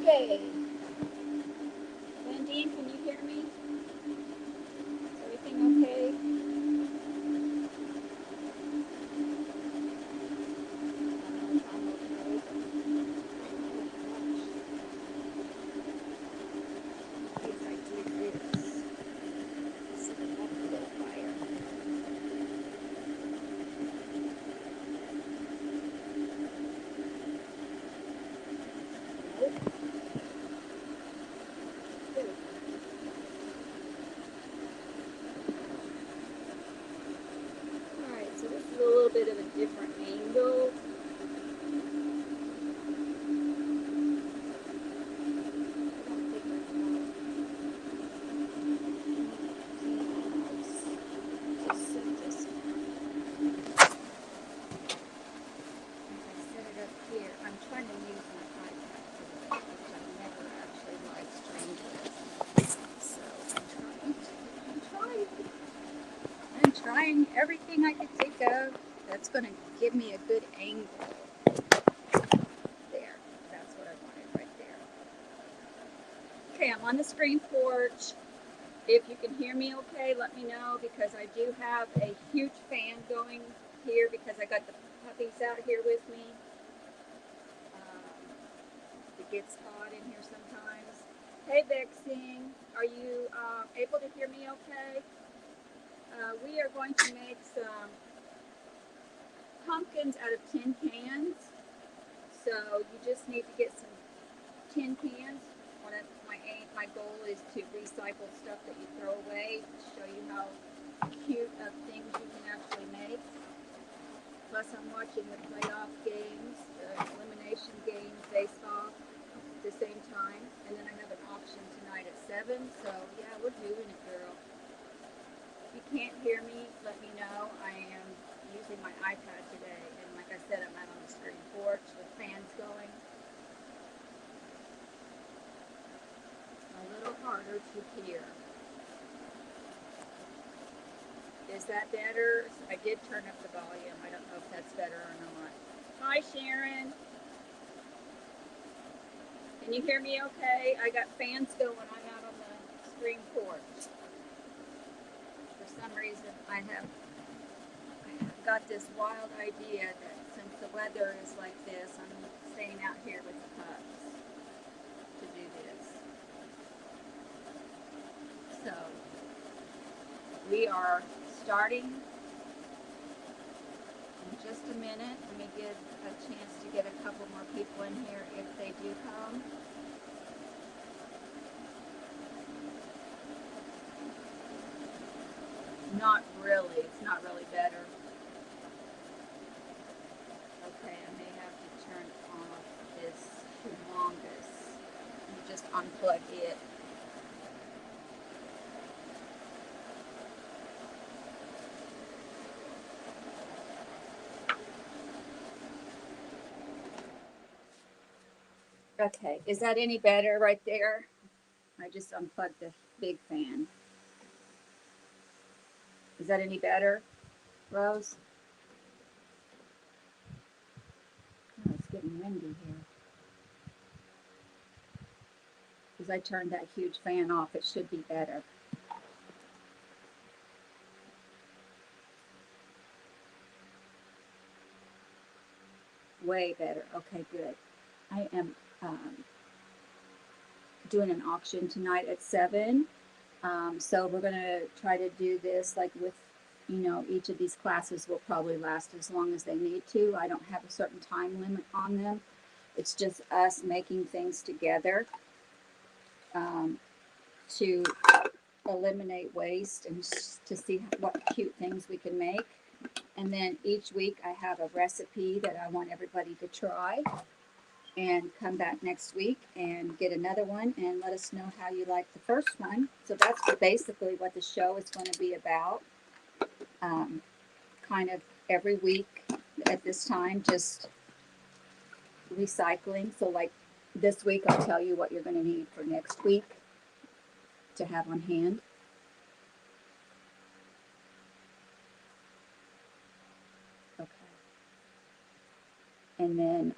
Okay. Landine, can you hear me? Is everything okay? Alright, so this is a little bit of a different angle. I'm trying to use my iPad today, which I've never actually live streamed with. So I'm trying everything I can think of that's going to give me a good angle. There, that's what I wanted right there. Okay, I'm on the screen porch. If you can hear me okay, let me know, because I do have a huge fan going here because I got the puppies out here with me. It gets hot in here sometimes. Hey, Vexing, are you able to hear me okay? We are going to make some pumpkins out of tin cans. So you just need to get some tin cans. One of my goal is to recycle stuff that you throw away to show you how cute of things you can actually make. Plus, I'm watching the playoff games, the elimination games, baseball at the same time. And then I have an auction tonight at 7. So, yeah, we're doing it, girl. If you can't hear me, let me know. I am using my iPad today. And like I said, I'm out on the screen porch with fans going. A little harder to hear. Is that better? I did turn up the volume. I don't know if that's better or not. Hi, Sharon. Can you hear me okay? I got fans going. I'm out on the screen porch. For some reason, I have got this wild idea that since the weather is like this, I'm staying out here with the pups to do this. So, we are starting in just a minute. Let me give a chance to get a couple more people in here if they do come. Not really. It's not really better. Okay, I may have to turn off this humongous. Let me just unplug it. Okay, is that any better right there? I just unplugged the big fan. Is that any better, Rose? Oh, it's getting windy here. Because I turned that huge fan off, it should be better. Way better. Okay, good. I am doing an auction tonight at 7. So we're going to try to do this like with, each of these classes will probably last as long as they need to. I don't have a certain time limit on them. It's just us making things together to eliminate waste and to see what cute things we can make. And then each week I have a recipe that I want everybody to try, and come back next week and get another one and let us know how you like the first one. So that's basically what the show is going to be about. Kind of every week at this time, just recycling. So like this week, I'll tell you what you're going to need for next week to have on hand. Okay. And then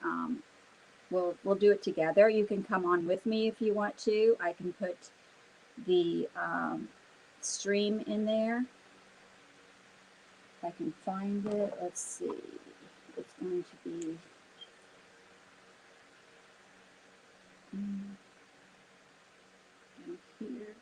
we'll do it together. You can come on with me if you want to. I can put the stream in there. If I can find it, let's see. It's going to be down here.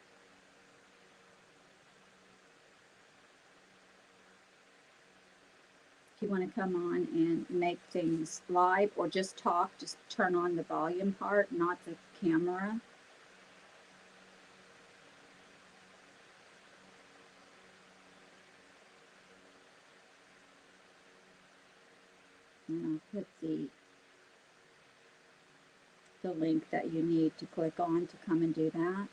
If you want to come on and make things live or just talk, just turn on the volume part, not the camera. And I'll put the link that you need to click on to come and do that.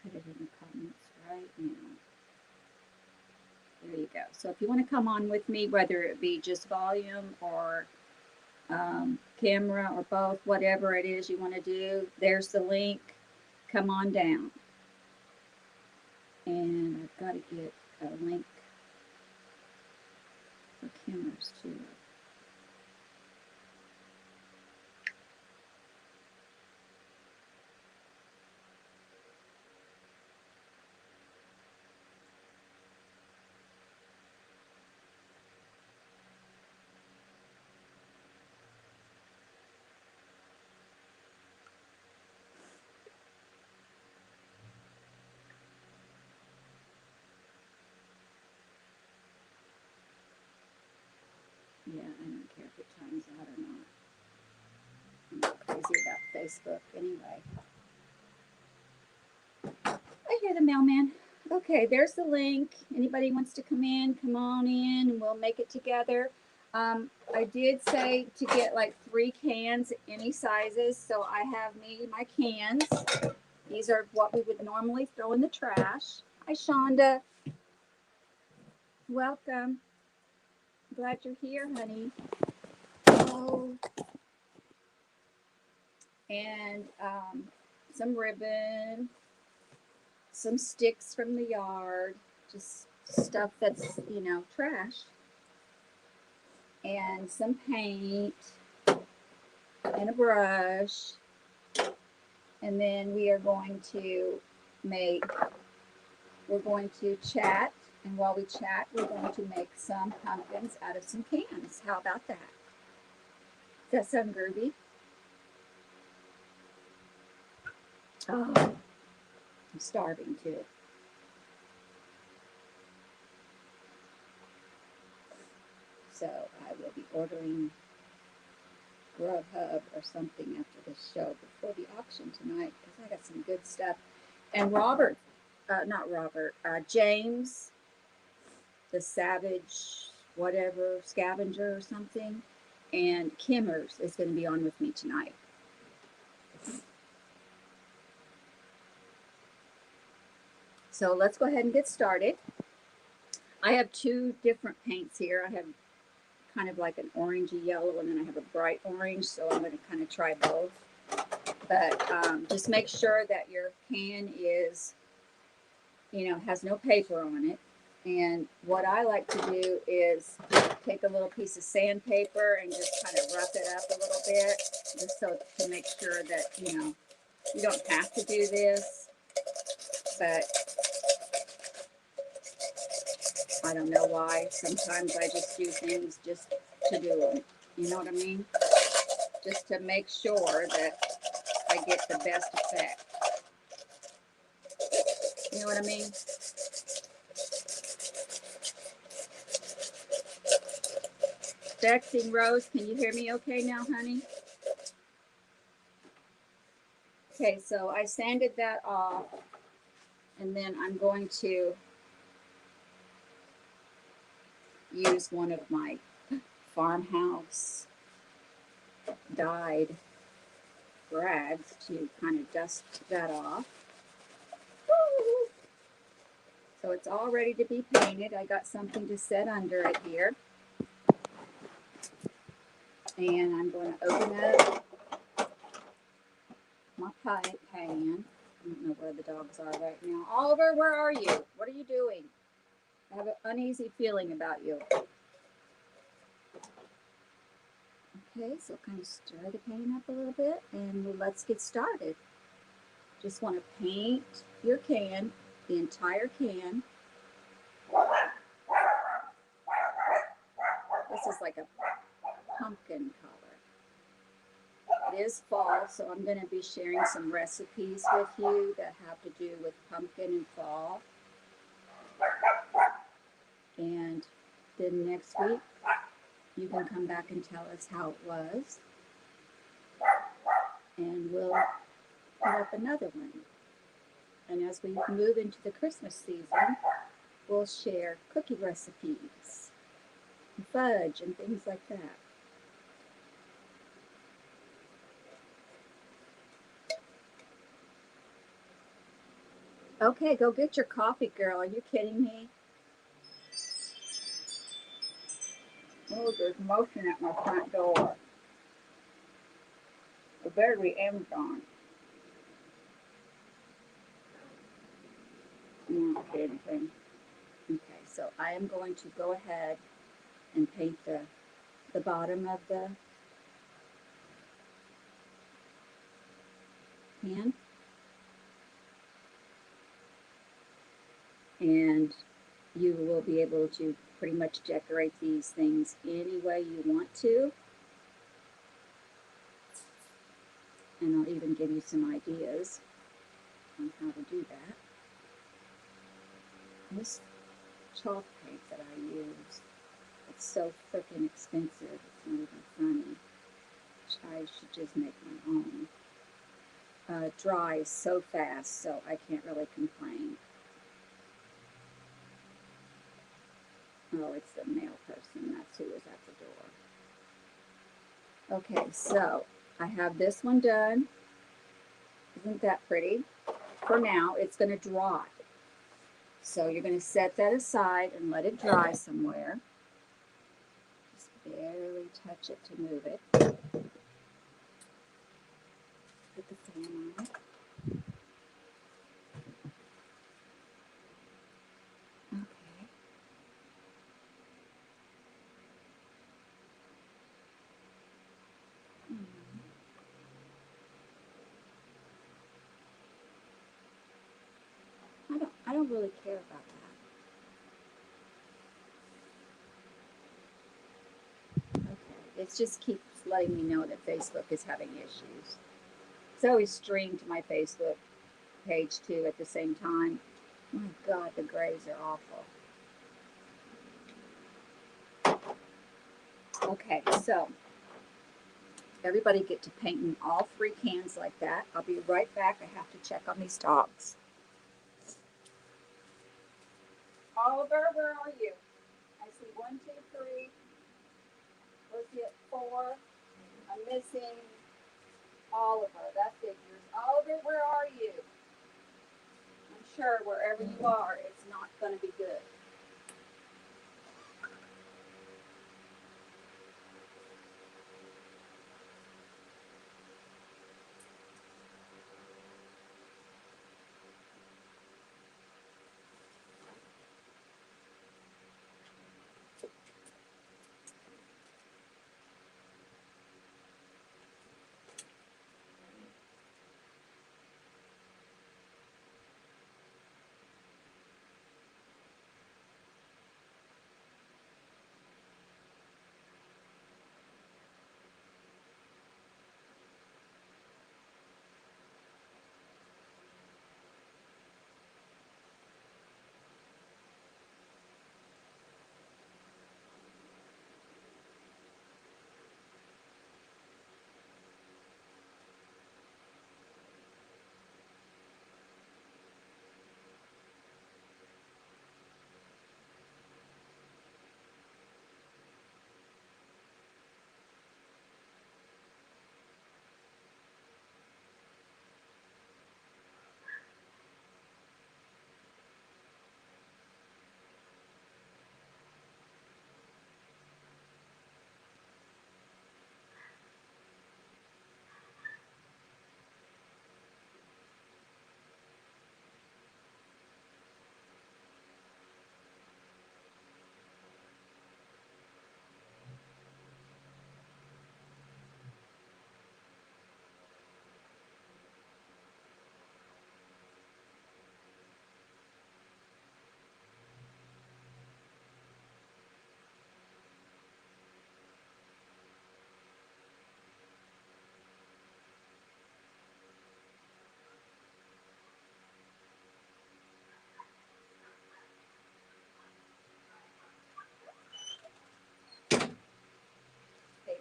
Put it in the comments right now. There you go. So if you want to come on with me, whether it be just volume or camera or both, whatever it is you want to do, there's the link. Come on down. And I've got to get a link for cameras too. Yeah, I don't care if it times out or not. I'm not crazy about Facebook anyway. I hear the mailman. Okay, there's the link. Anybody wants to come on in, and we'll make it together. I did say to get like 3 cans, any sizes. So I have my cans. These are what we would normally throw in the trash. Hi, Shonda. Welcome. Glad you're here, honey. Oh. And some ribbon, some sticks from the yard, just stuff that's, trash. And some paint and a brush. And then we are going to we're going to chat. And while we chat, we're going to make some pumpkins out of some cans. How about that? Does that sound groovy? Oh, I'm starving too. So I will be ordering Grubhub or something after this show before the auction tonight because I got some good stuff. And James, the Savage, whatever, Scavenger or something, and Kimmers is going to be on with me tonight. So let's go ahead and get started. I have 2 different paints here. I have kind of like an orangey yellow, and then I have a bright orange, so I'm going to kind of try both. But just make sure that your can is, has no paper on it. And what I like to do is take a little piece of sandpaper and just kind of rough it up a little bit, just so to make sure that, you don't have to do this, but I don't know why. Sometimes I just do things just to do them. You know what I mean? Just to make sure that I get the best effect. You know what I mean? Bexing Rose, can you hear me okay now, honey? Okay, so I sanded that off, and then I'm going to use one of my farmhouse dyed rags to kind of dust that off. So it's all ready to be painted. I got something to set under it here. And I'm going to open up my paint pan. I don't know where the dogs are right now. Oliver, where are you? What are you doing? I have an uneasy feeling about you. Okay, so kind of stir the paint up a little bit and let's get started. Just want to paint your can, the entire can. This is like a pumpkin color. It is fall, so I'm going to be sharing some recipes with you that have to do with pumpkin and fall. And then next week, you can come back and tell us how it was. And we'll put up another one. And as we move into the Christmas season, we'll share cookie recipes, and fudge, and things like that. Okay, go get your coffee, girl. Are you kidding me? Oh, there's motion at my front door. It better be Amazon. I'm not kidding. Okay, so I am going to go ahead and paint the bottom of the pan. And you will be able to pretty much decorate these things any way you want to. And I'll even give you some ideas on how to do that. This chalk paint that I use, it's so freaking expensive, it's not even funny. I should just make my own. Dries so fast, so I can't really complain. Oh, it's the mail person, that's who was at the door. Okay, so I have this one done. Isn't that pretty? For now, it's going to dry. So you're going to set that aside and let it dry somewhere. Just barely touch it to move it. Put the fan on it. Okay. I don't really care about that. Okay. It just keeps letting me know that Facebook is having issues. It's always streamed to my Facebook page too at the same time. My God, the grays are awful. Okay, so everybody get to painting all 3 cans like that. I'll be right back. I have to check on these dogs. Oliver, where are you? I see 1, 2, 3. Let's get 4. I'm missing Oliver. That figures. Oliver, where are you? I'm sure wherever you are, it's not going to be good.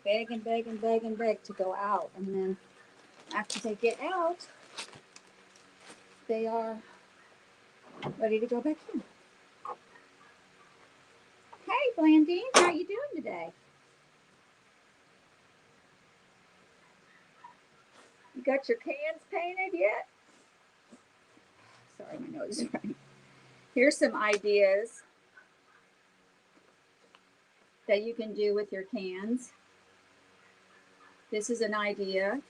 beg and beg and beg and beg to go out. And then after they get out, they are ready to go back in. Hey, Blandine, how you doing today? You got your cans painted yet? Sorry, my nose is running. Here's some ideas that you can do with your cans. This is an idea.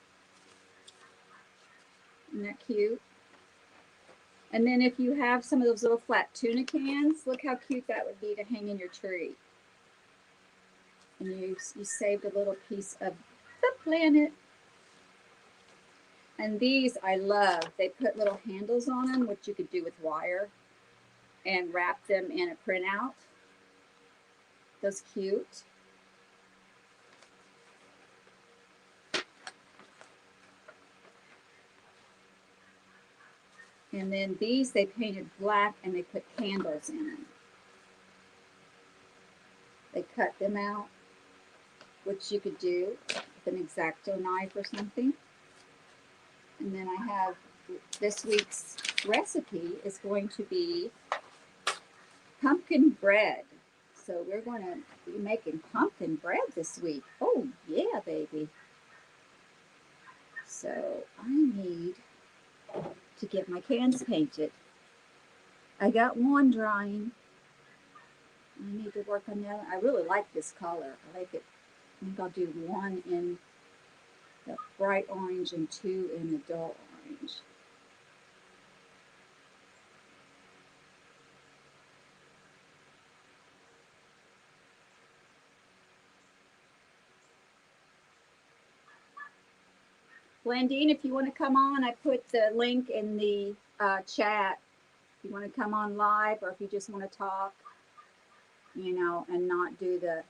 Isn't that cute? And then if you have some of those little flat tuna cans, look how cute that would be to hang in your tree. And you saved a little piece of the planet. And these I love. They put little handles on them, which you could do with wire, and wrap them in a printout. That's cute. And then these they painted black and they put candles in them. They cut them out, which you could do with an X-Acto knife or something. And then I have this week's recipe is going to be pumpkin bread. So we're going to be making pumpkin bread this week. Oh, yeah, baby. So I need to get my cans painted. I got one drying. I need to work on that. I really like this color. I like it. I think I'll do one in the bright orange and two in the dull orange. Blandine, if you want to come on, I put the link in the chat. If you want to come on live or if you just want to talk, you know, and not do the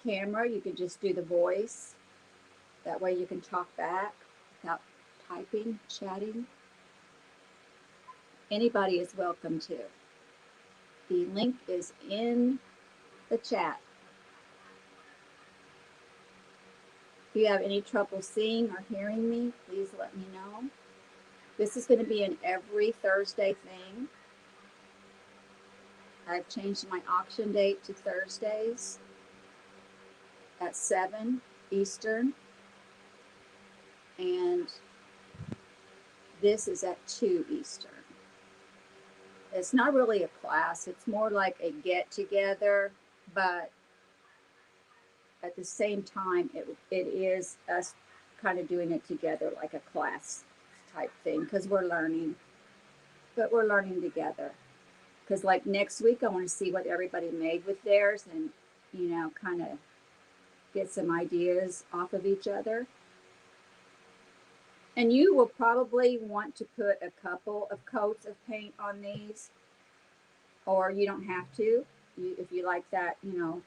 camera, you can just do the voice. That way you can talk back without typing, chatting. Anybody is welcome to. The link is in the chat. If you have any trouble seeing or hearing me, please let me know. This is going to be an every Thursday thing. I've changed my auction date to Thursdays at 7 Eastern. And this is at 2 Eastern. It's not really a class. It's more like a get together, but at the same time, it is us kind of doing it together like a class type thing because we're learning, but we're learning together. Because like next week, I want to see what everybody made with theirs and, you know, kind of get some ideas off of each other. And you will probably want to put a couple of coats of paint on these, or you don't have to, if you like that, you know,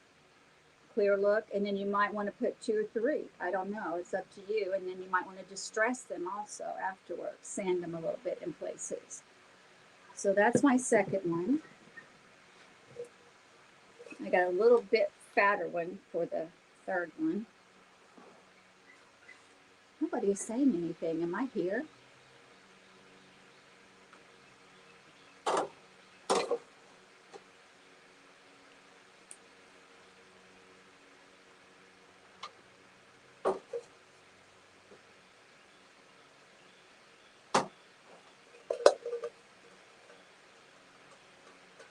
clear look. And then you might want to put 2 or 3. I don't know. It's up to you. And then you might want to distress them also afterwards, sand them a little bit in places. So that's my second one. I got a little bit fatter one for the third one. Nobody is saying anything. Am I here?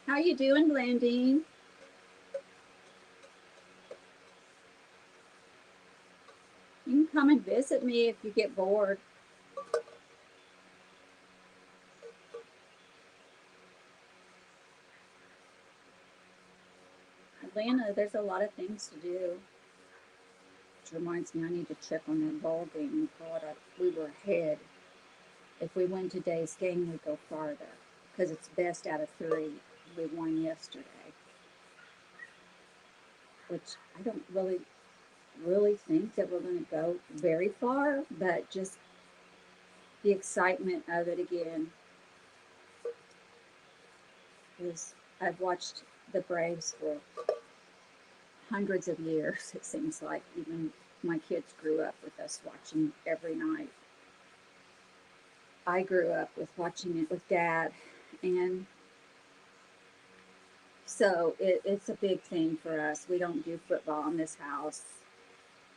How you doing, Blandine? You can come and visit me if you get bored. Atlanta, there's a lot of things to do. Which reminds me, I need to check on that ball game. God, we were ahead. If we win today's game, we go farther because it's best out of 3. We won yesterday, which I don't really think that we're going to go very far, but just the excitement of it again is I've watched the Braves for hundreds of years, it seems like. Even my kids grew up with us watching every night. I grew up with watching it with Dad, and so it's a big thing for us. We don't do football in this house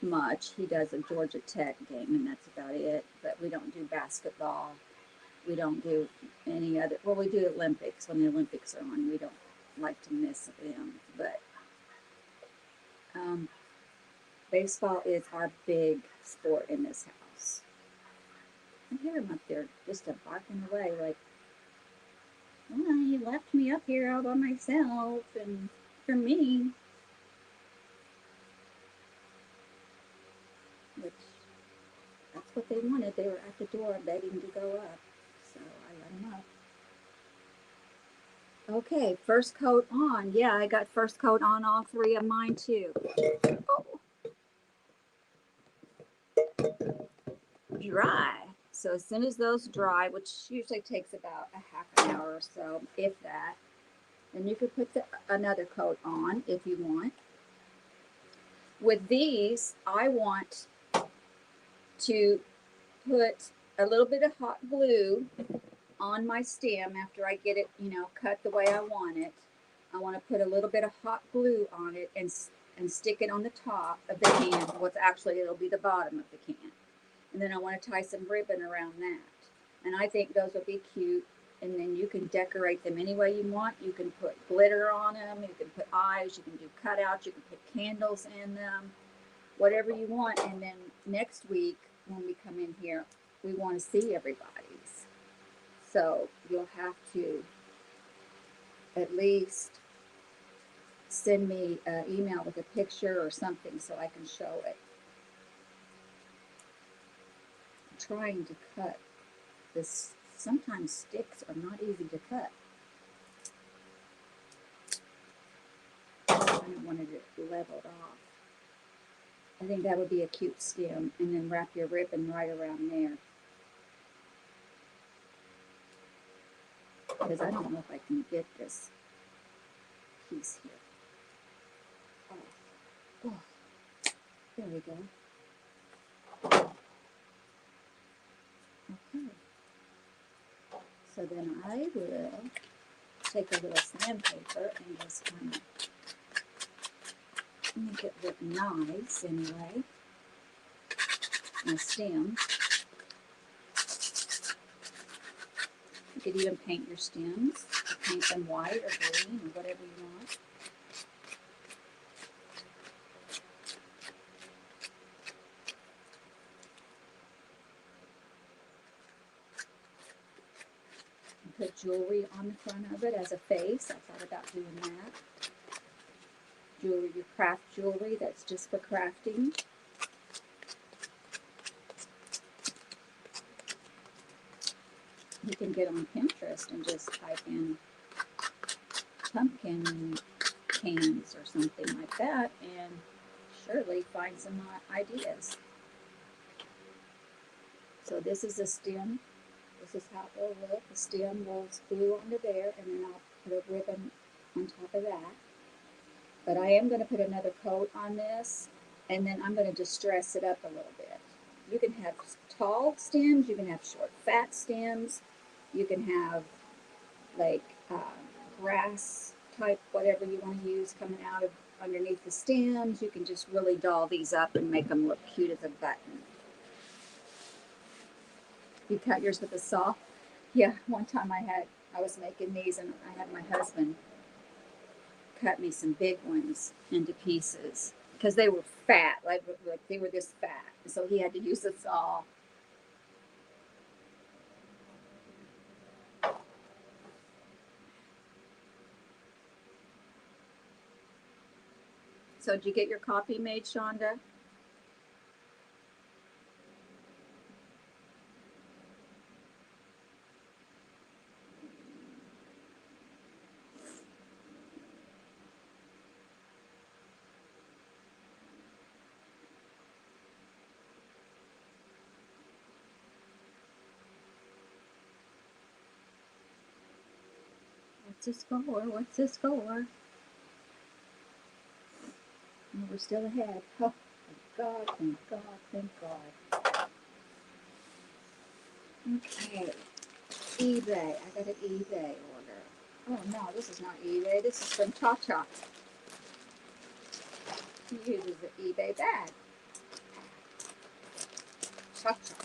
much. He does a Georgia Tech game, and that's about it. But we don't do basketball. We don't do any other. Well, we do Olympics when the Olympics are on. We don't like to miss them. But um, baseball is our big sport in this house. I hear him up there just barking away like, well, you left me up here all by myself, and for me, which that's what they wanted. They were at the door begging to go up, so I let them up. Okay, first coat on. Yeah, I got first coat on all three of mine too. Oh, dry. So as soon as those dry, which usually takes about a half an hour or so, if that, then you could put another coat on if you want. With these, I want to put a little bit of hot glue on my stem after I get it, cut the way I want it. I want to put a little bit of hot glue on it and stick it on the top of the can. What's actually, it'll be the bottom of the can. And then I want to tie some ribbon around that. And I think those will be cute. And then you can decorate them any way you want. You can put glitter on them. You can put eyes. You can do cutouts. You can put candles in them. Whatever you want. And then next week, when we come in here, we want to see everybody's. So you'll have to at least send me an email with a picture or something so I can show it. I'm trying to cut this. Sometimes sticks are not easy to cut. I kind of wanted it leveled off. I think that would be a cute stem, and then wrap your ribbon right around there. Because I don't know if I can get this piece here. Oh, there we go. Okay. So then I will take a little sandpaper and just kind of make it look nice anyway. My stem. You could even paint your stems. Paint them white or green or whatever you want. Put jewelry on the front of it as a face. I thought about doing that. Jewelry, your craft jewelry, that's just for crafting. You can get on Pinterest and just type in pumpkin cans or something like that and surely find some ideas. So this is a stem. This is how it will look. The stem will glue onto there, and then I'll put a ribbon on top of that. But I am going to put another coat on this, and then I'm going to distress it up a little bit. You can have tall stems. You can have short, fat stems. You can have like grass type, whatever you want to use coming out of underneath the stems. You can just really doll these up and make them look cute as a button. You cut yours with a saw? Yeah, one time I was making these and I had my husband cut me some big ones into pieces because they were fat, like they were this fat. So he had to use a saw. So did you get your copy made, Shonda? What's this for? What's this for? we're still ahead. Oh, thank God, thank God, thank God. Okay, eBay. I got an eBay order. Oh no, this is not eBay. This is from Tata. He uses the eBay bag. Tata.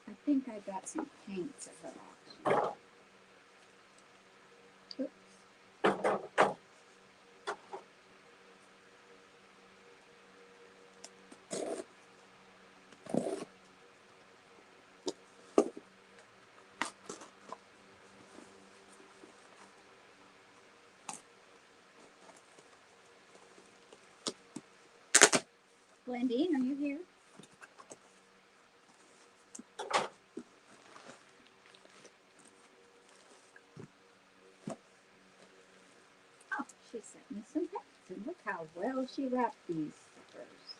I think I got some paints at her auction. Oops. Glendine, are you here? Oh, she sent me some paints, and look how well she wrapped these stickers.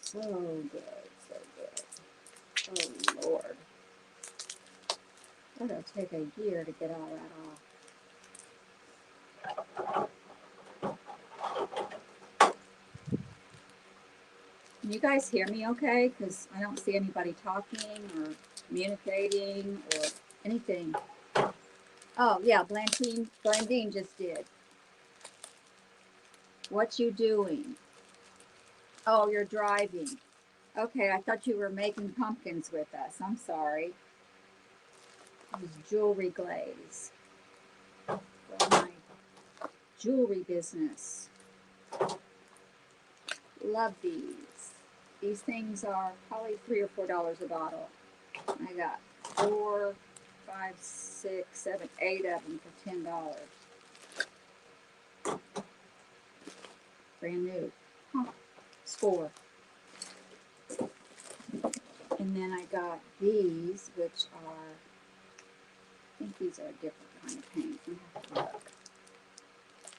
So good, so good. Oh Lord. That'll take a year to get all that off. Can you guys hear me okay? Because I don't see anybody talking or communicating or anything. Oh, yeah, Blandine just did. What you doing? Oh, you're driving. Okay, I thought you were making pumpkins with us. I'm sorry. It was jewelry glaze for my jewelry business. Love these. These things are probably $3 or $4 a bottle. I got 4, 5, 6, 7, 8 of them for $10. Brand new. Huh. Score. And then I got these, which are, I think these are a different kind of paint. We have to look.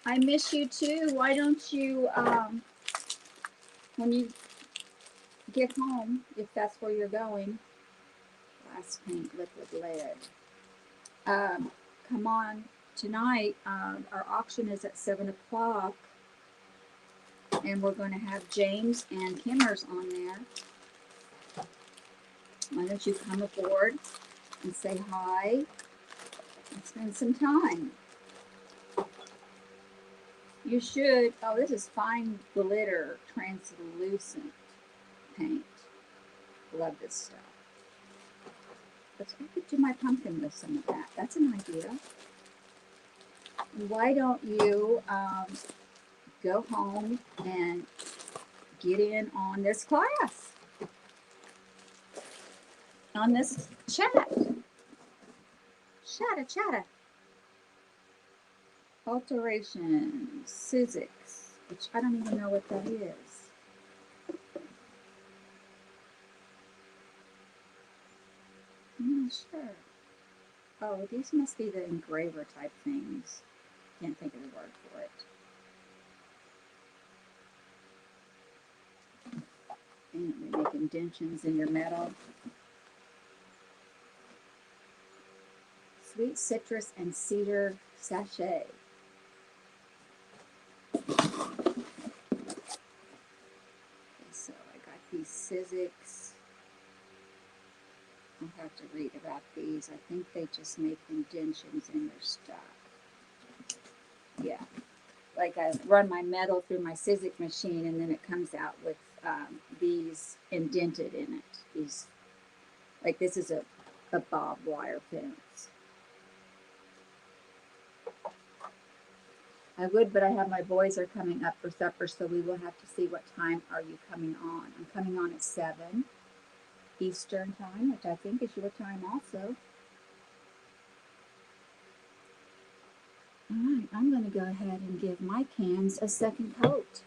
I miss you too. Why don't you, when you get home, if that's where you're going, glass paint, liquid lead. Come on tonight. Our auction is at 7 o'clock, and we're going to have James and Kimmers on there. Why don't you come aboard and say hi and spend some time? You should. Oh, this is fine glitter translucent paint. Love this stuff. Let's do my pumpkin with some of that. That's an idea. Why don't you go home and get in on this class? On this chat. Chatter. Alterations, Sizzix, which I don't even know what that is. I'm not sure. Oh, these must be the engraver type things. Can't think of the word for it. And we make indentions in your metal. Sweet citrus and cedar sachet. So I got these Sizzix. I'll have to read about these. I think they just make indentions in your stuff. Yeah. Like I run my metal through my Sizzix machine, and then it comes out with these indented in it. These, like this is a barbed wire fence. I would, but I have my boys are coming up for supper, so we will have to see what time are you coming on. I'm coming on at 7 Eastern time, which I think is your time also. All right, I'm going to go ahead and give my cans a second coat.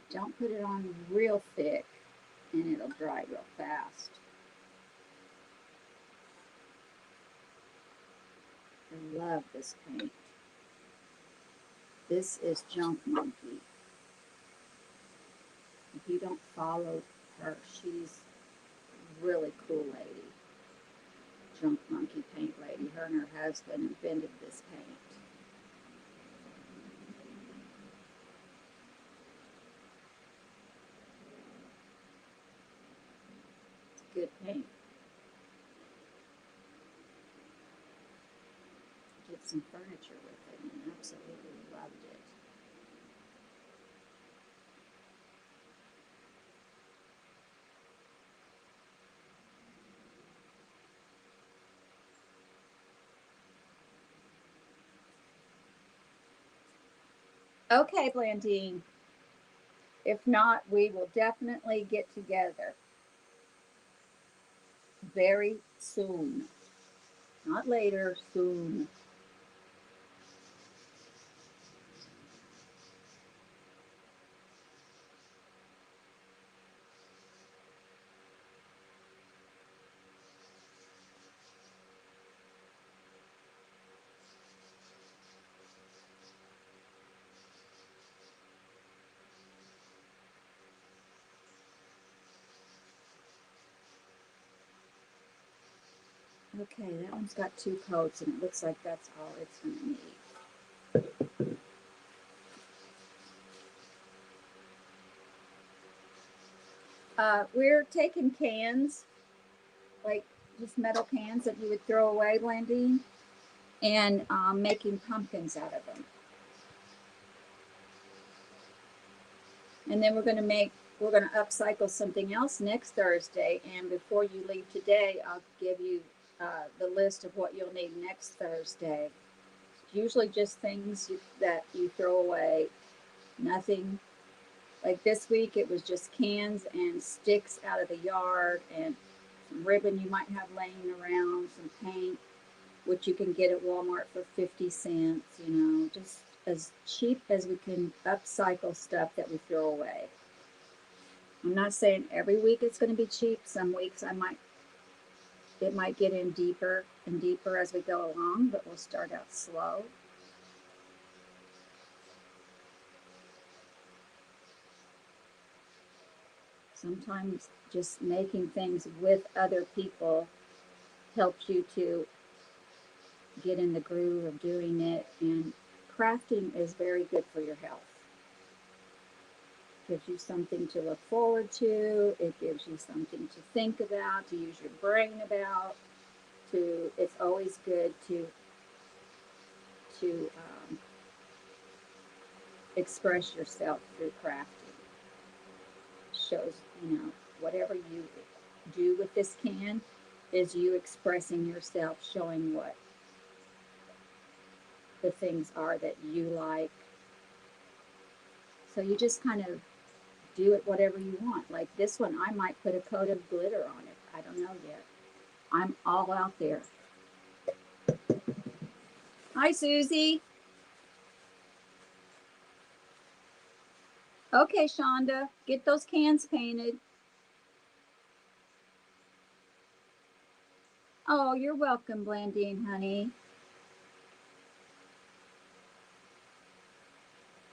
Don't put it on real thick, and it'll dry real fast. love this paint. This is Junk Monkey. If you don't follow her, she's a really cool lady. Junk Monkey paint lady. Her and her husband invented this paint. It's good paint. Did some furniture with it and absolutely loved it. Okay, Blandine. If not, we will definitely get together very soon. Not later, soon. Okay, that one's got 2 coats, and it looks like that's all it's going to need. We're taking cans, like just metal cans that you would throw away, Blandine, and making pumpkins out of them. And then we're going to upcycle something else next Thursday. And before you leave today, I'll give you the list of what you'll need next Thursday. Usually just things that you throw away. Nothing. Like this week, it was just cans and sticks out of the yard and some ribbon you might have laying around, some paint, which you can get at Walmart for 50 cents, you know, just as cheap as we can upcycle stuff that we throw away. I'm not saying every week it's going to be cheap. Some weeks it might get in deeper and deeper as we go along, but we'll start out slow. Sometimes just making things with other people helps you to get in the groove of doing it, and crafting is very good for your health. Gives you something to look forward to. It gives you something to think about, to use your brain about. It's always good to express yourself through crafting. Shows, you know, whatever you do with this can is you expressing yourself, showing what the things are that you like. So you just kind of do it whatever you want. Like this one, I might put a coat of glitter on it. I don't know yet. I'm all out there. Hi, Susie. Okay, Shonda, get those cans painted. Oh, you're welcome, Blandine, honey.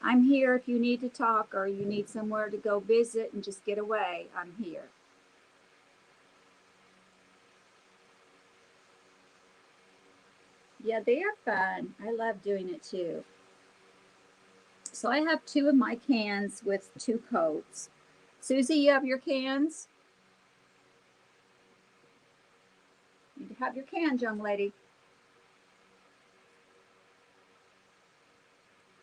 I'm here if you need to talk or you need somewhere to go visit and just get away. I'm here. Yeah, they are fun. I love doing it too. So I have 2 of my cans with 2 coats. Susie, you have your cans? You have your cans, young lady.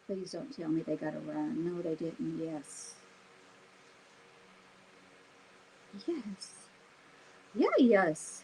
Please don't tell me they got to run. No, they didn't. Yes. Yes. Yeah, yes.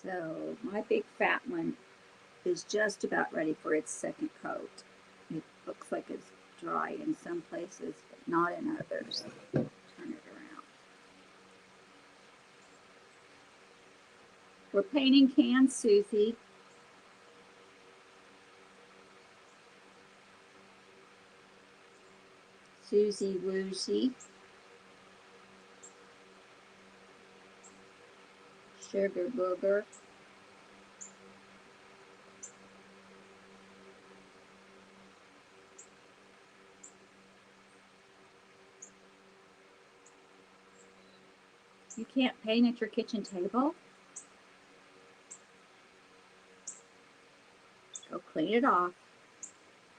So my big fat one is just about ready for its second coat. It looks like it's dry in some places, but not in others. Turn it around. We're painting cans, Susie. Susie Woozy. Sugar Booger. You can't paint at your kitchen table? Go clean it off.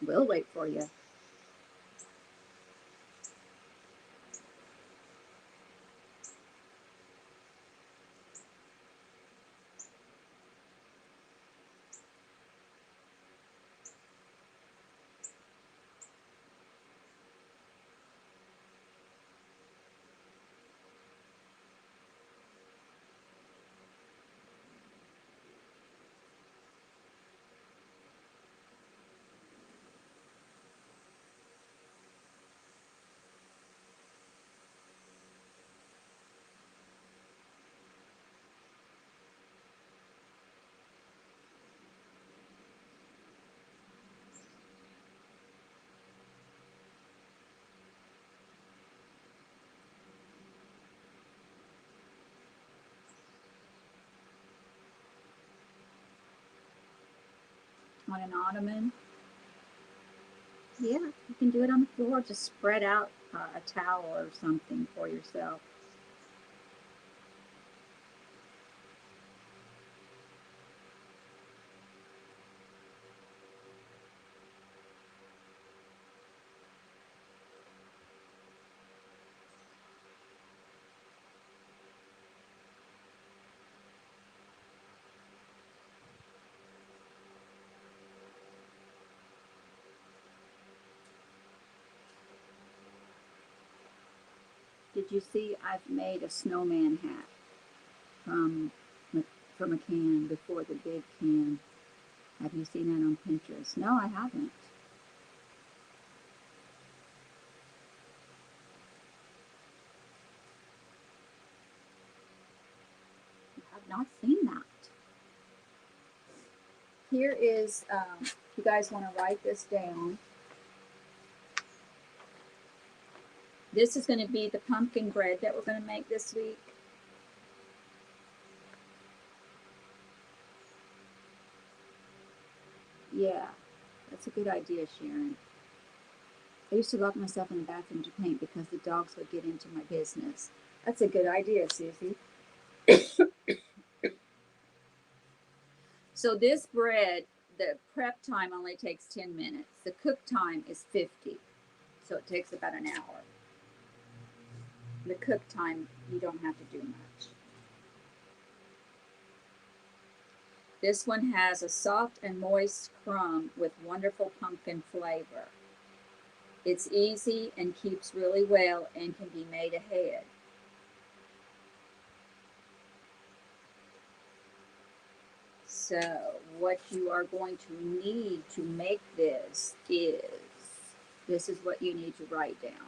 We'll wait for you. On an ottoman. Yeah, you can do it on the floor. Just spread out a towel or something for yourself. Did you see I've made a snowman hat from a can before the big can? Have you seen that on Pinterest? No, I haven't. I've not seen that. Here is, if you guys want to write this down. This is going to be the pumpkin bread that we're going to make this week. Yeah, that's a good idea, Sharon. I used to lock myself in the bathroom to paint because the dogs would get into my business. That's a good idea, Susie. So this bread, the prep time only takes 10 minutes. The cook time is 50. So it takes about an hour. The cook time, you don't have to do much. This one has a soft and moist crumb with wonderful pumpkin flavor. It's easy and keeps really well and can be made ahead. So what you are going to need to make this is what you need to write down.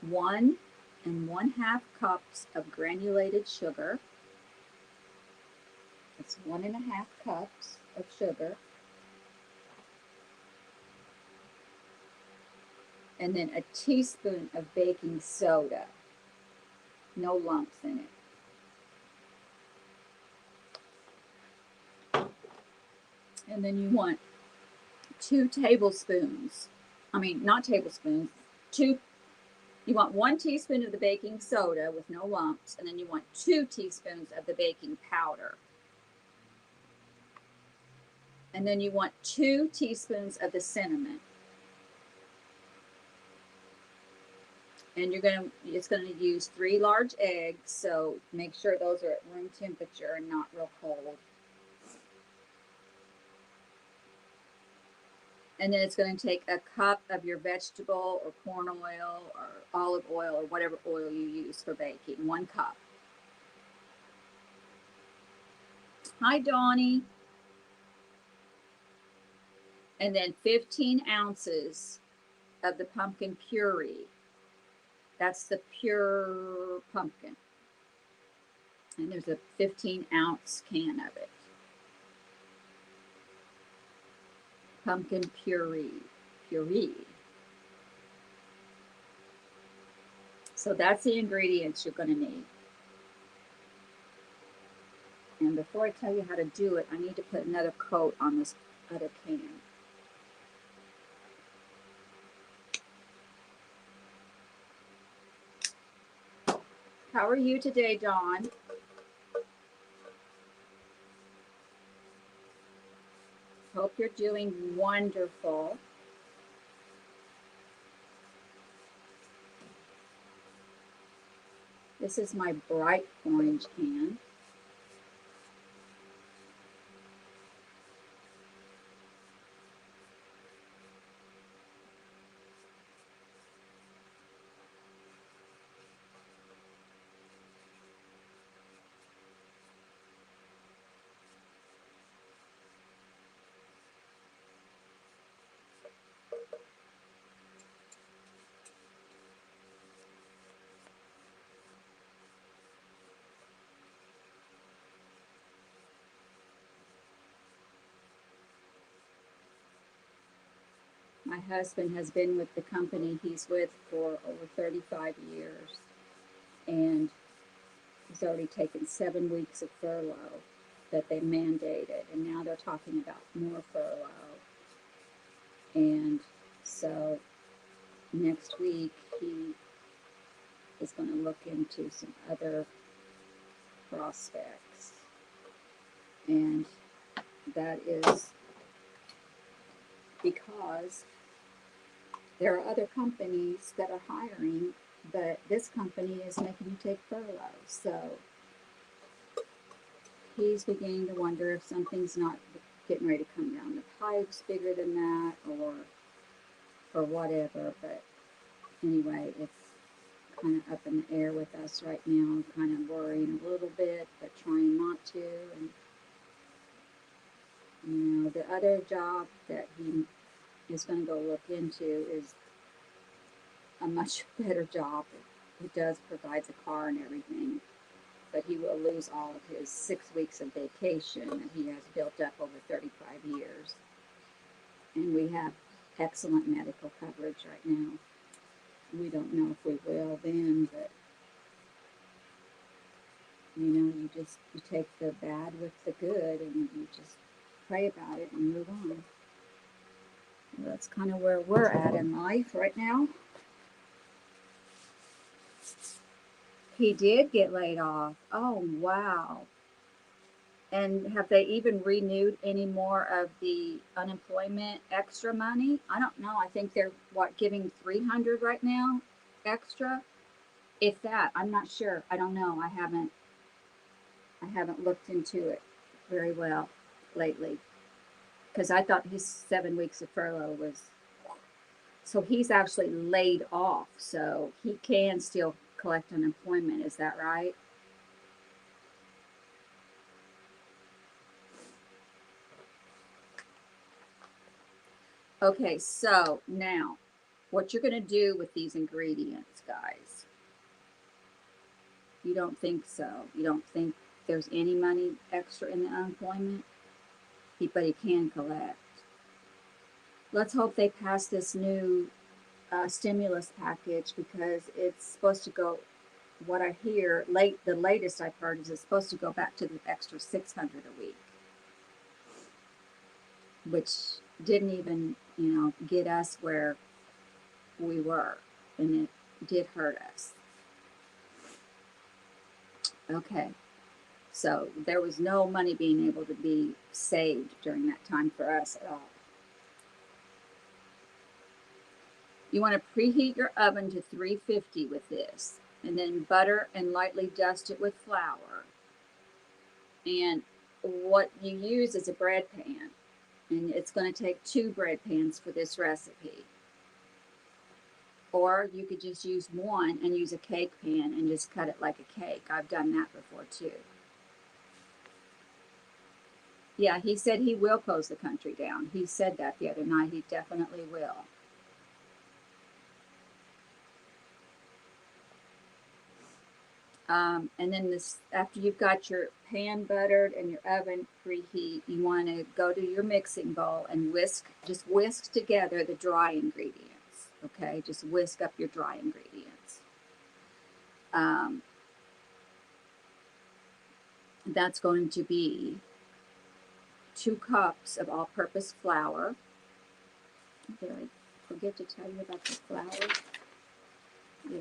1 1/2 cups of granulated sugar. It's 1 1/2 cups of sugar. And then a teaspoon of baking soda. No lumps in it. And then you want 2 tablespoons. I mean, not tablespoons. You want 1 teaspoon of the baking soda with no lumps, and then you want 2 teaspoons of the baking powder. And then you want 2 teaspoons of the cinnamon. And it's going to use 3 large eggs, so make sure those are at room temperature and not real cold. And then it's going to take a cup of your vegetable or corn oil or olive oil or whatever oil you use for baking. 1 cup. Hi, Donnie. And then 15 ounces of the pumpkin puree. That's the pure pumpkin. And there's a 15-ounce can of it. Pumpkin puree. So that's the ingredients you're going to need. And before I tell you how to do it, I need to put another coat on this other can. How are you today, Dawn? Hope you're doing wonderful. This is my bright orange can. My husband has been with the company he's with for over 35 years, and he's already taken 7 weeks of furlough that they mandated, and now they're talking about more furlough. And so next week he is going to look into some other prospects, and that is because there are other companies that are hiring, but this company is making you take furlough. So he's beginning to wonder if something's not getting ready to come down the pipes bigger than that, or whatever. But anyway, it's kind of up in the air with us right now. I'm kind of worrying a little bit, but trying not to. And you know, the other job that he is going to go look into is a much better job. It does provides a car and everything, but he will lose all of his 6 weeks of vacation that he has built up over 35 years. And we have excellent medical coverage right now. We don't know if we will then, but you know, you take the bad with the good and you just pray about it and move on. Well, that's kind of where we're at in life right now. He did get laid off. Oh, wow. And have they even renewed any more of the unemployment extra money? I don't know. I think they're giving 300 right now extra, if that. I'm not sure. I don't know. I haven't looked into it very well lately, because I thought his 7 weeks of furlough was, so he's actually laid off, so he can still collect unemployment. Is that right? Okay, so now what you're going to do with these ingredients, guys. You don't think so? You don't think there's any money extra in the unemployment? But he can collect. Let's hope they pass this new stimulus package, because it's supposed to go, what I hear, the latest I've heard is it's supposed to go back to the extra 600 a week, which didn't even, get us where we were, and it did hurt us. Okay, so there was no money being able to be saved during that time for us at all. You want to preheat your oven to 350 with this, and then butter and lightly dust it with flour. And what you use is a bread pan, and it's going to take 2 bread pans for this recipe. Or you could just use one and use a cake pan and just cut it like a cake. I've done that before too. Yeah, he said he will close the country down. He said that the other night. He definitely will. And then this, after you've got your pan buttered and your oven preheat, you want to go to your mixing bowl and just whisk together the dry ingredients. Okay, just whisk up your dry ingredients. Um, that's going to be 2 cups of all-purpose flour. Did I forget to tell you about the flour? Yeah.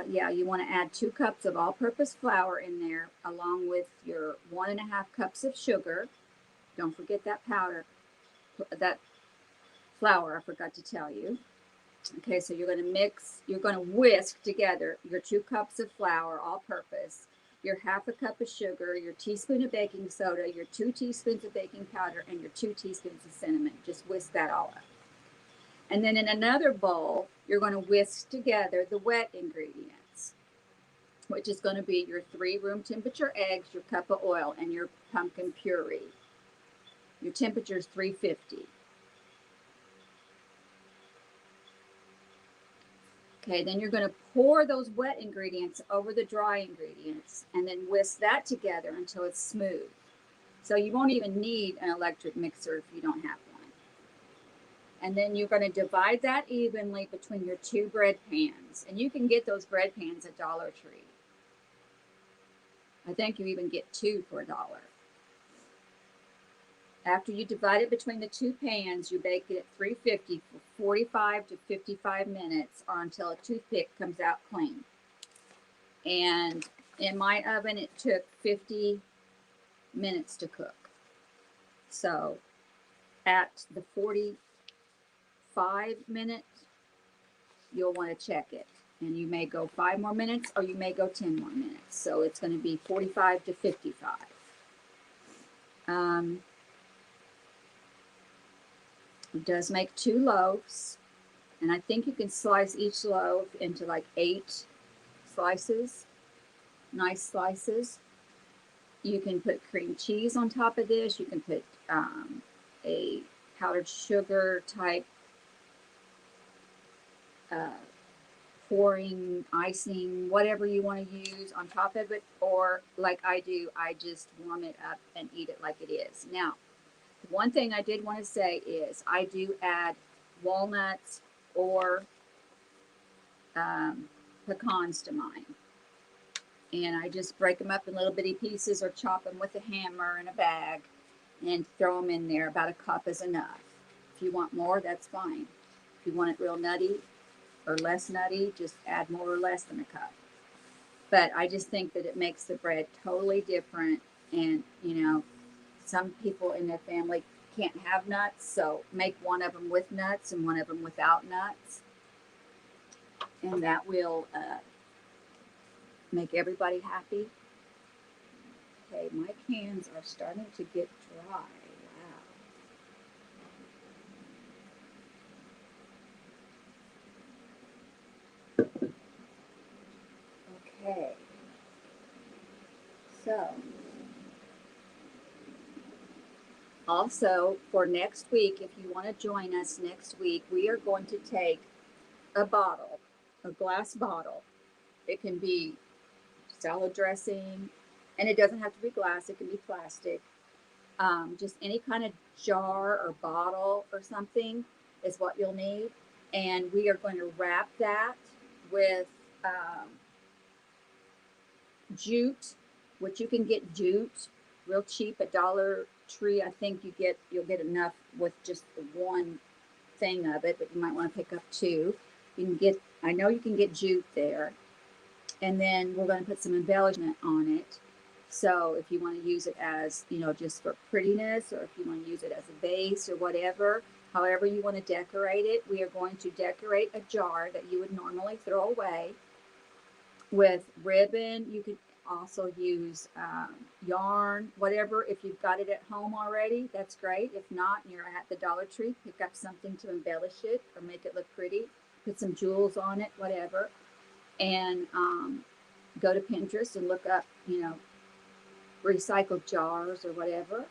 Yeah, you want to add 2 cups of all-purpose flour in there, along with your 1.5 cups of sugar. Don't forget that powder, that flour. I forgot to tell you. Okay, so you're going to you're going to whisk together your 2 cups of flour, all-purpose, your 1/2 cup of sugar, your teaspoon of baking soda, your 2 teaspoons of baking powder, and your 2 teaspoons of cinnamon. Just whisk that all up. And then in another bowl, you're going to whisk together the wet ingredients, which is going to be your 3 room temperature eggs, your cup of oil, and your pumpkin puree. Your temperature is 350. Okay, then you're going to pour those wet ingredients over the dry ingredients and then whisk that together until it's smooth. So you won't even need an electric mixer if you don't have one. And then you're going to divide that evenly between your 2 bread pans. And you can get those bread pans at Dollar Tree. I think you even get 2 for $1. After you divide it between the 2 pans, you bake it at 350 for 45 to 55 minutes or until a toothpick comes out clean. And in my oven, it took 50 minutes to cook. So at the 45 minutes, you'll want to check it. And you may go 5 more minutes or you may go 10 more minutes. So it's going to be 45 to 55. It does make 2 loaves. And I think you can slice each loaf into like 8 slices, nice slices. You can put cream cheese on top of this. You can put a powdered sugar type pouring, icing, whatever you want to use on top of it. Or like I do, I just warm it up and eat it like it is. Now, one thing I did want to say is I do add walnuts or pecans to mine. And I just break them up in little bitty pieces or chop them with a hammer in a bag and throw them in there. About 1 cup is enough. If you want more, that's fine. If you want it real nutty or less nutty, just add more or less than 1 cup. But I just think that it makes the bread totally different. And, you know, some people in their family can't have nuts, so make one of them with nuts and one of them without nuts. And that will make everybody happy. Okay, my cans are starting to get dry. Wow. Okay. So, also for next week, if you want to join us next week, we are going to take a bottle, a glass bottle. It can be salad dressing, and it doesn't have to be glass, it can be plastic. Just any kind of jar or bottle or something is what you'll need. And we are going to wrap that with jute, which you can get jute real cheap at Dollar Tree. I think you'll get enough with just the one thing of it, but you might want to pick up 2. I know you can get jute there. And then we're going to put some embellishment on it. So if you want to use it as, just for prettiness, or if you want to use it as a base or whatever, however you want to decorate it, we are going to decorate a jar that you would normally throw away with ribbon. You could also use yarn, whatever. If you've got it at home already, that's great. If not, and you're at the Dollar Tree, pick up something to embellish it or make it look pretty. Put some jewels on it, whatever. And go to Pinterest and look up, recycled jars or whatever.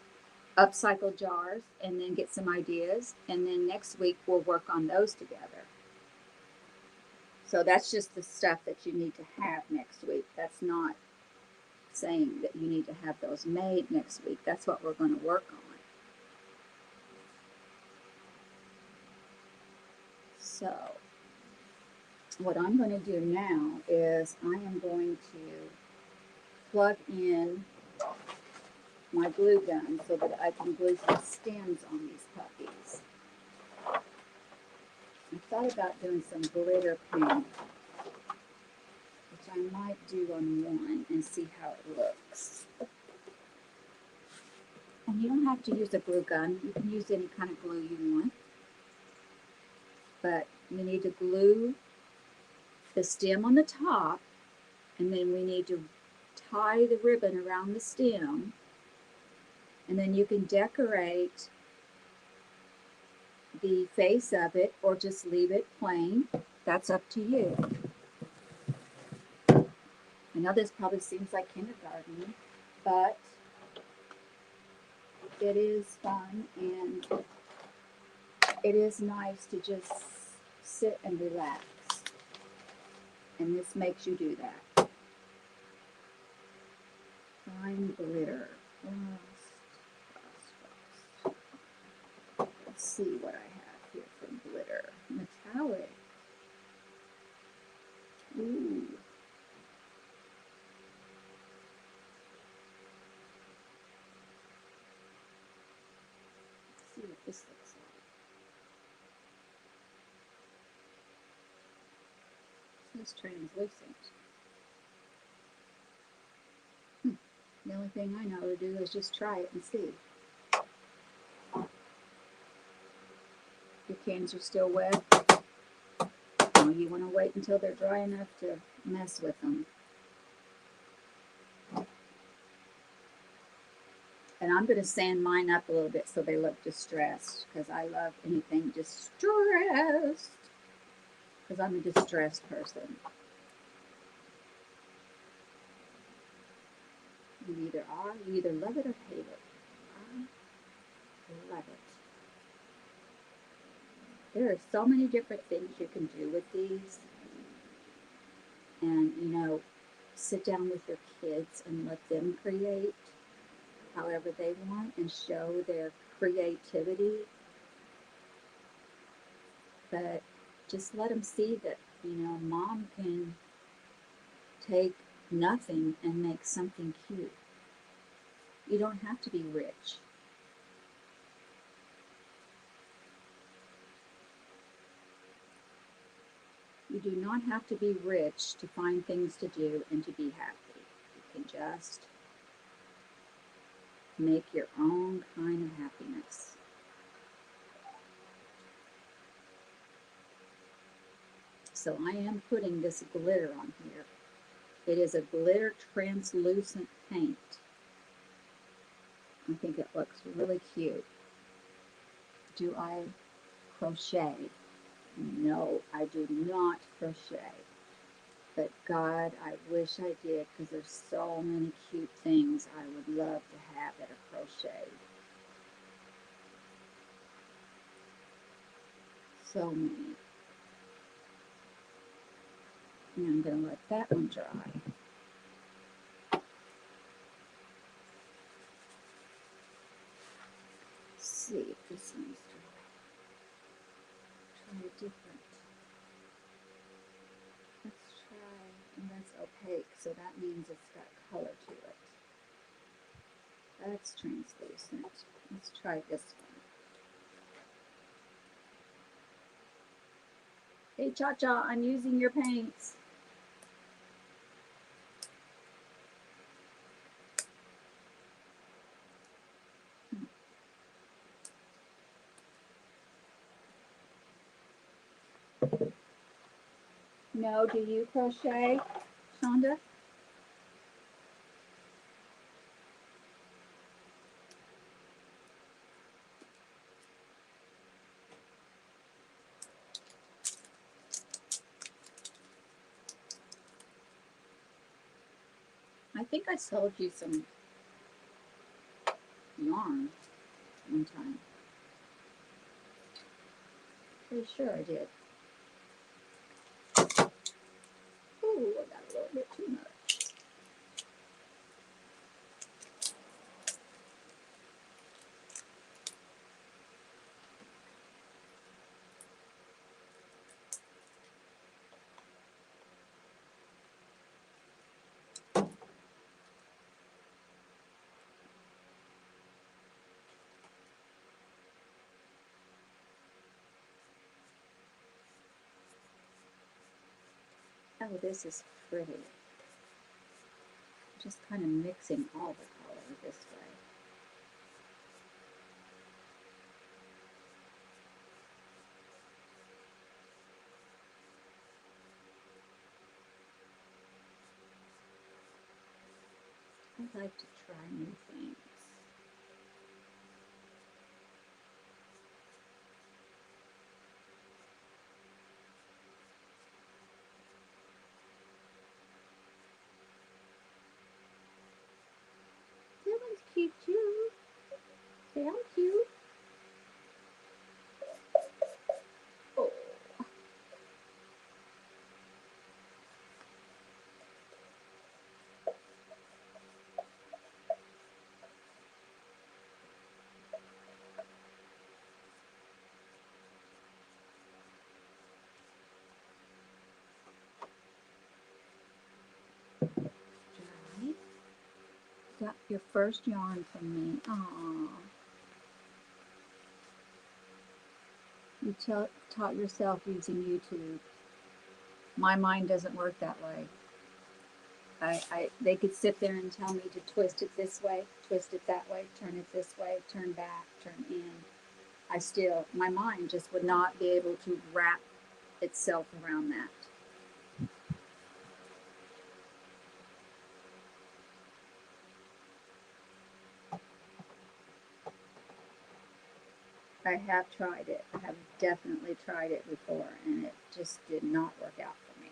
upcycle jars and then get some ideas. And then next week we'll work on those together. So that's just the stuff that you need to have next week. That's not saying that you need to have those made next week. That's what we're going to work on. So what I'm going to do now is I am going to plug in my glue gun so that I can glue some stems on these puppies. I thought about doing some glitter paint, which I might do on one and see how it looks. And you don't have to use a glue gun. You can use any kind of glue you want. But you need to glue the stem on the top, and then we need to tie the ribbon around the stem, and then you can decorate the face of it or just leave it plain. That's up to you. I know this probably seems like kindergarten, but it is fun and it is nice to just sit and relax. And this makes you do that. Fine glitter. Let's see what I have here from glitter. Metallic. Ooh. Let's see what this looks like. It's translucent. The only thing I know to do is just try it and see. Your cans are still wet. Oh, you want to wait until they're dry enough to mess with them. And I'm going to sand mine up a little bit so they look distressed, because I love anything distressed, because I'm a distressed person. You either are, you either love it or hate it. I love it. There are so many different things you can do with these. And, you know, sit down with your kids and let them create however they want and show their creativity. But just let them see that, you know, mom can take nothing and make something cute. You don't have to be rich. You do not have to be rich to find things to do and to be happy. You can just make your own kind of happiness. So I am putting this glitter on here. It is a glitter translucent paint. I think it looks really cute. Do I crochet? No, I do not crochet. But God, I wish I did, because there's so many cute things I would love to have that are crocheted. So many. And I'm going to let that one dry. Let's see if this one's dry. Try a different. Let's try, and that's opaque, so that means it's got color to it. That's translucent. Let's try this one. Hey, Cha-Cha, I'm using your paints. No, do you crochet, Shonda? I think I sold you some yarn. one time. Pretty sure I did. Oh, I got a little bit too much. Oh, this is pretty. Just kind of mixing all the color this way. I like to try new things. That one's cute too. Say I'm cute. Oh. Dry. Got your first yarn from me. Aww. You taught yourself using YouTube. My mind doesn't work that way. They could sit there and tell me to twist it this way, twist it that way, turn it this way, turn back, turn in. My mind just would not be able to wrap itself around that. I have tried it. I have definitely tried it before, and it just did not work out for me.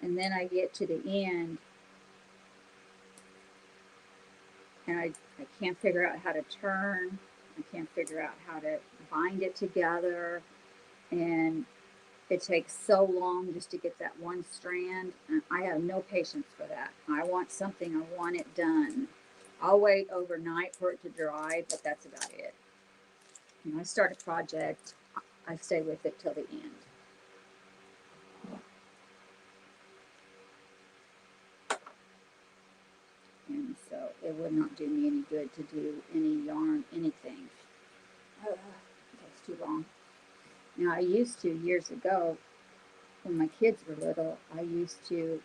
And then I get to the end, and I can't figure out how to turn. I can't figure out how to bind it together. And it takes so long just to get that one strand. And I have no patience for that. I want something, I want it done. I'll wait overnight for it to dry, but that's about it. When I start a project, I stay with it till the end. And so it would not do me any good to do any yarn, anything. It takes too long. Now, I used to, years ago, when my kids were little, I used to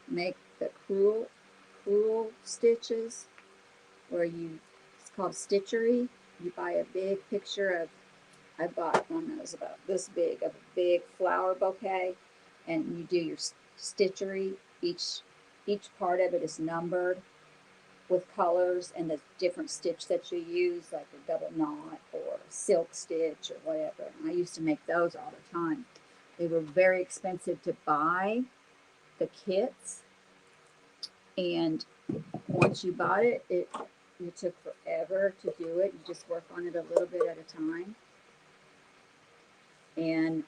make the crewel stitches where it's called stitchery. You buy a big picture of, I bought one that was about this big, of a big flower bouquet, and you do your stitchery. Each part of it is numbered with colors and the different stitch that you use, like a double knot or a silk stitch or whatever. And I used to make those all the time. They were very expensive to buy, the kits, and once you bought it, it took forever to do it. You just work on it a little bit at a time. And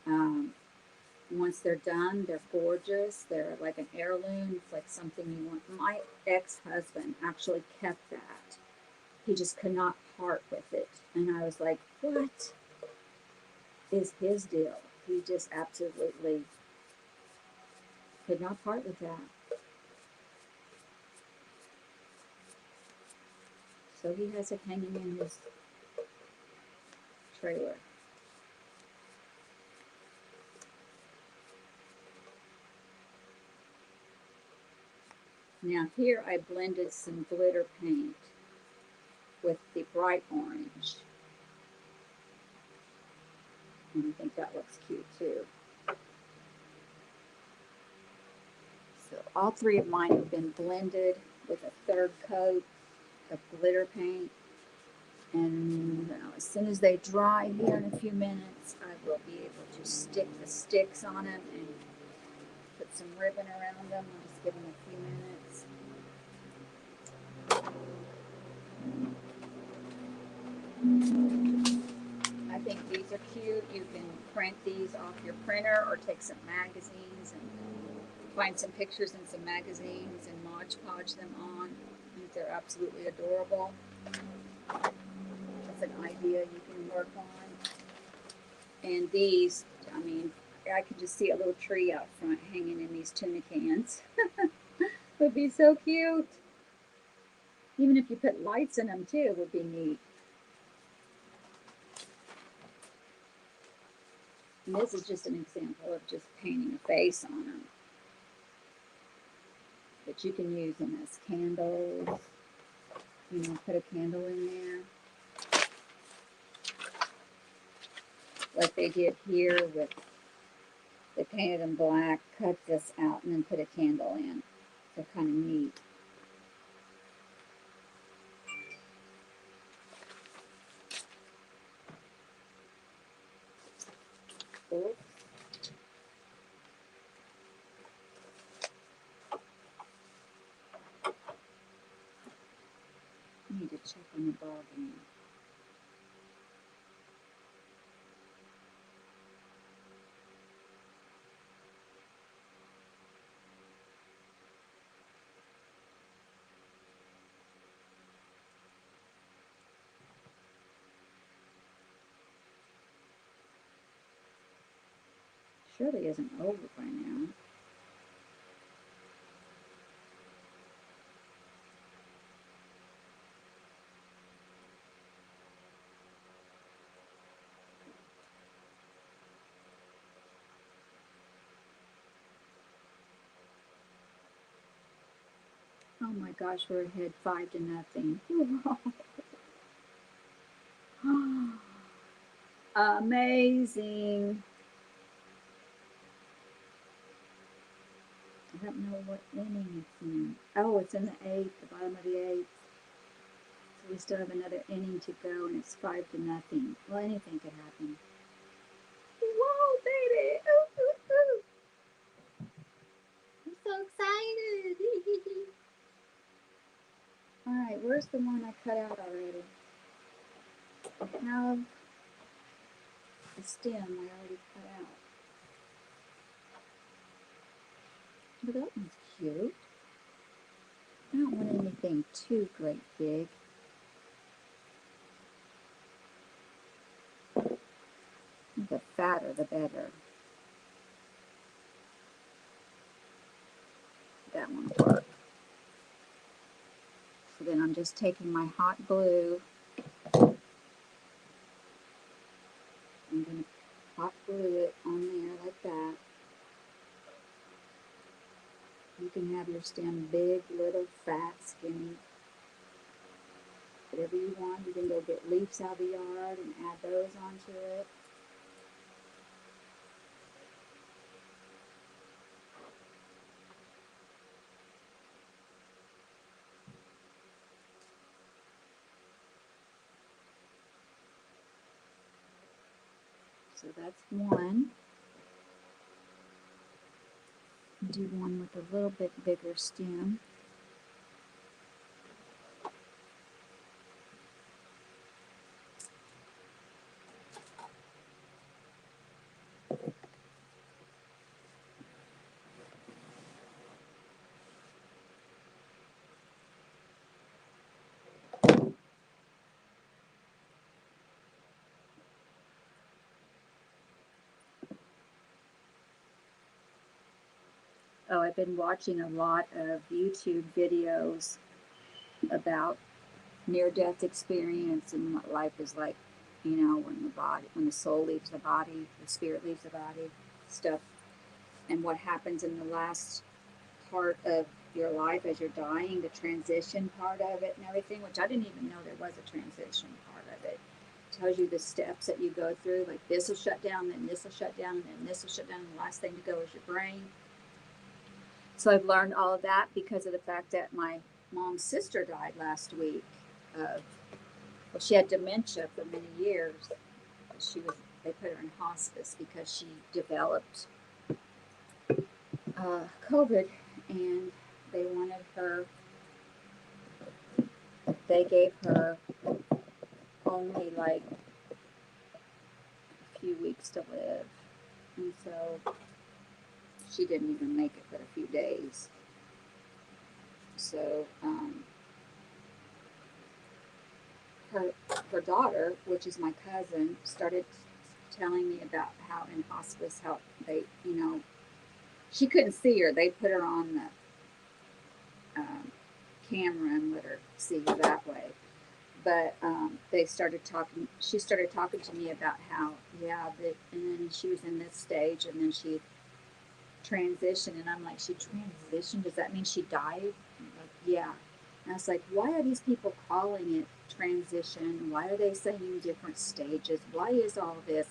once they're done, they're gorgeous. They're like an heirloom. It's like something you want. My ex-husband actually kept that. He just could not part with it. And I was like, what is his deal? He just absolutely could not part with that. So he has it hanging in his trailer. Now here I blended some glitter paint with the bright orange. And I think that looks cute too. So all three of mine have been blended with a third coat of glitter paint. And as soon as they dry here in a few minutes, I will be able to stick the sticks on them and put some ribbon around them. I'll just give them a few minutes. I think these are cute. You can print these off your printer or take some magazines and find some pictures in some magazines and Mod Podge them on. I think they're absolutely adorable. That's an idea you can work on. And these, I mean, I could just see a little tree out front hanging in these tuna cans. Would be so cute. Even if you put lights in them too, it would be neat. And this is just an example of just painting a face on them. But you can use them as candles. You know, put a candle in there. Like they did here with, they painted them black, cut this out, and then put a candle in. So kind of neat. Oops. I need to check on the ball game. Surely isn't over by now. Oh my gosh, we're ahead 5-0. Amazing. I don't know what inning it's in. Oh, it's in the eighth, the bottom of the eighth. So we still have another inning to go, and it's 5-0. Well, anything could happen. Whoa, baby! Ooh, ooh, ooh. I'm so excited! All right, where's the one I cut out already? I have the stem I already cut out. But that one's cute. I don't want anything too great big. The fatter, the better. That one worked. So then I'm just taking my hot glue. I'm going to hot glue it on there like that. You can have your stem big, little, fat, skinny, whatever you want. You can go get leaves out of the yard and add those onto it. So that's one. Do one with a little bit bigger stem. Oh, I've been watching a lot of YouTube videos about near-death experience and what life is like, you know, when the soul leaves the body, the spirit leaves the body, stuff, and what happens in the last part of your life as you're dying, the transition part of it and everything, which I didn't even know there was a transition part of it. It tells you the steps that you go through, like this will shut down, then this will shut down, and then this will shut down, and the last thing to go is your brain. So I've learned all of that because of the fact that my mom's sister died last week. Well, she had dementia for many years. They put her in hospice because she developed COVID, and they wanted her, they gave her only like a few weeks to live. And so she didn't even make it but a few days. So her her daughter, which is my cousin, started telling me about how in hospice, how they, she couldn't see her. They put her on the camera and let her see her that way. But they started talking. She started talking to me about how, yeah, that, and then she was in this stage, and then she transitioned, and I'm like, she transitioned? Does that mean she died? Like, yeah. And I was like, why are these people calling it transition? Why are they saying different stages? Why is all this?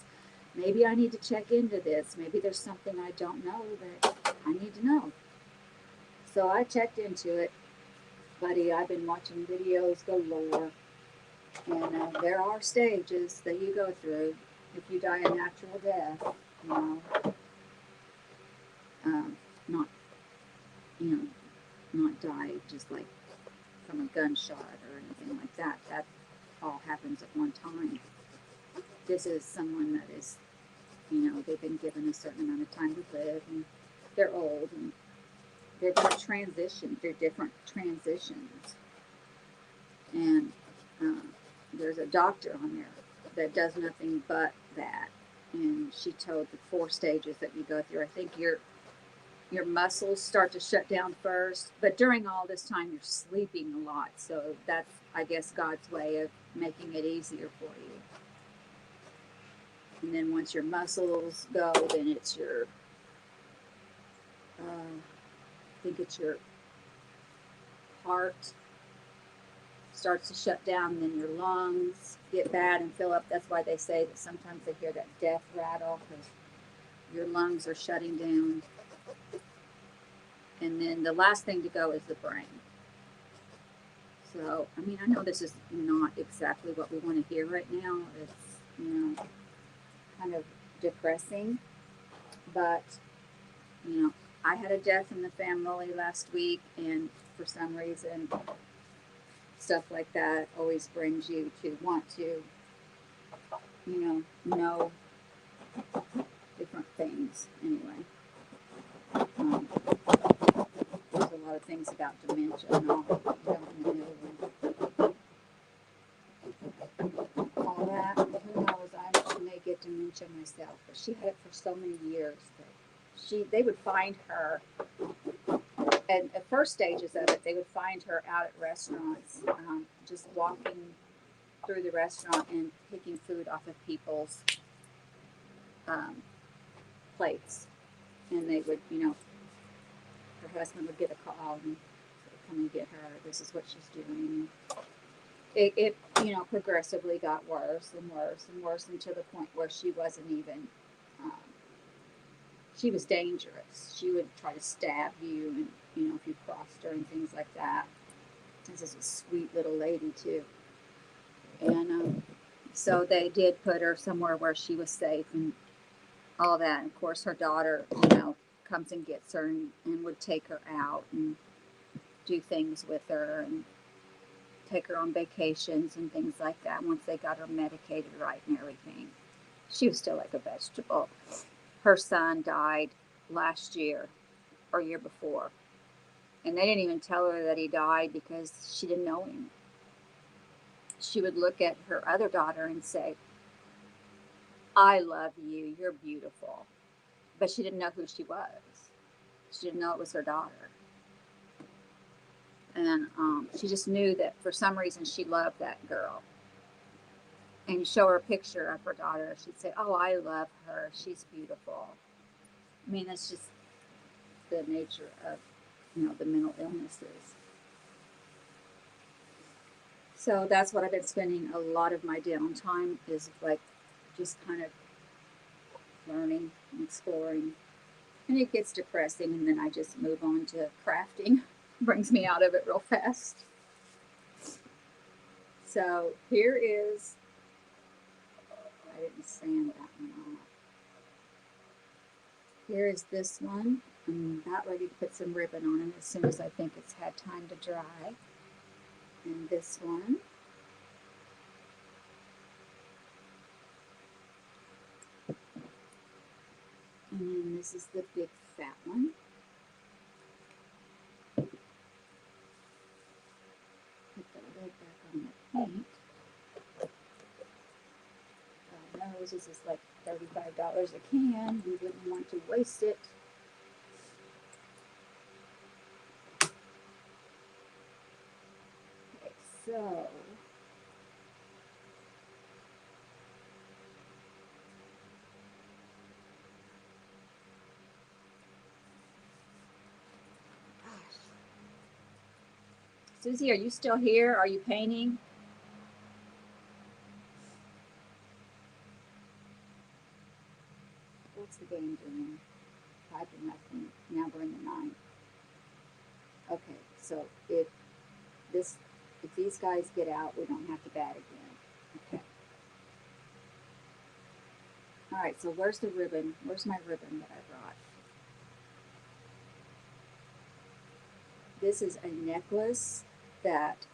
Maybe I need to check into this. Maybe there's something I don't know that I need to know. So I checked into it, buddy. I've been watching videos galore, and there are stages that you go through if you die a natural death. You know, not you know not die just like from a gunshot or anything like that. That all happens at one time. This is someone that is, they've been given a certain amount of time to live, and they're old, and they're going to transition through different transitions. And there's a doctor on there that does nothing but that. And she told the 4 stages that you go through. I think your muscles start to shut down first, but during all this time you're sleeping a lot. So that's, I guess, God's way of making it easier for you. And then once your muscles go, then it's your, I think it's your heart starts to shut down, then your lungs get bad and fill up. That's why they say that sometimes they hear that death rattle, because your lungs are shutting down. And then the last thing to go is the brain. So, I mean, I know this is not exactly what we want to hear right now. It's, kind of depressing. But, I had a death in the family last week, and for some reason, stuff like that always brings you to want to, know different things anyway. There's a lot of things about dementia and all that you don't know. All that, who knows? I may get dementia myself, but she had it for so many years that they would find her, and at first stages of it, they would find her out at restaurants, just walking through the restaurant and picking food off of people's plates. And they would, her husband would get a call and come and get her. This is what she's doing. It progressively got worse and worse and worse, until the point where she wasn't even, she was dangerous. She would try to stab you, and, if you crossed her and things like that. This is a sweet little lady, too. And so they did put her somewhere where she was safe and all that. And of course, her daughter, comes and gets her, and would take her out and do things with her and take her on vacations and things like that once they got her medicated right and everything. She was still like a vegetable. Her son died last year or year before, and they didn't even tell her that he died because she didn't know him. She would look at her other daughter and say, "I love you, you're beautiful." But she didn't know who she was. She didn't know it was her daughter. And she just knew that for some reason she loved that girl. And you show her a picture of her daughter, she'd say, "Oh, I love her, she's beautiful." I mean, that's just the nature of, the mental illnesses. So that's what I've been spending a lot of my downtime, is like just kind of learning and exploring. And it gets depressing, and then I just move on to crafting. Brings me out of it real fast. So here is, I didn't sand that one off. Here is this one. I'm about ready to put some ribbon on it as soon as I think it's had time to dry. And this one. And then this is the big fat one. Put the lid back on the paint. God knows this is like $35 a can. We wouldn't want to waste it. Okay, so Susie, are you still here? Are you painting? What's the game doing? 5-0. Now we're in the 9th. Okay, so if these guys get out, we don't have to bat again. Okay. All right. So where's the ribbon? Where's my ribbon that I brought? This is a necklace that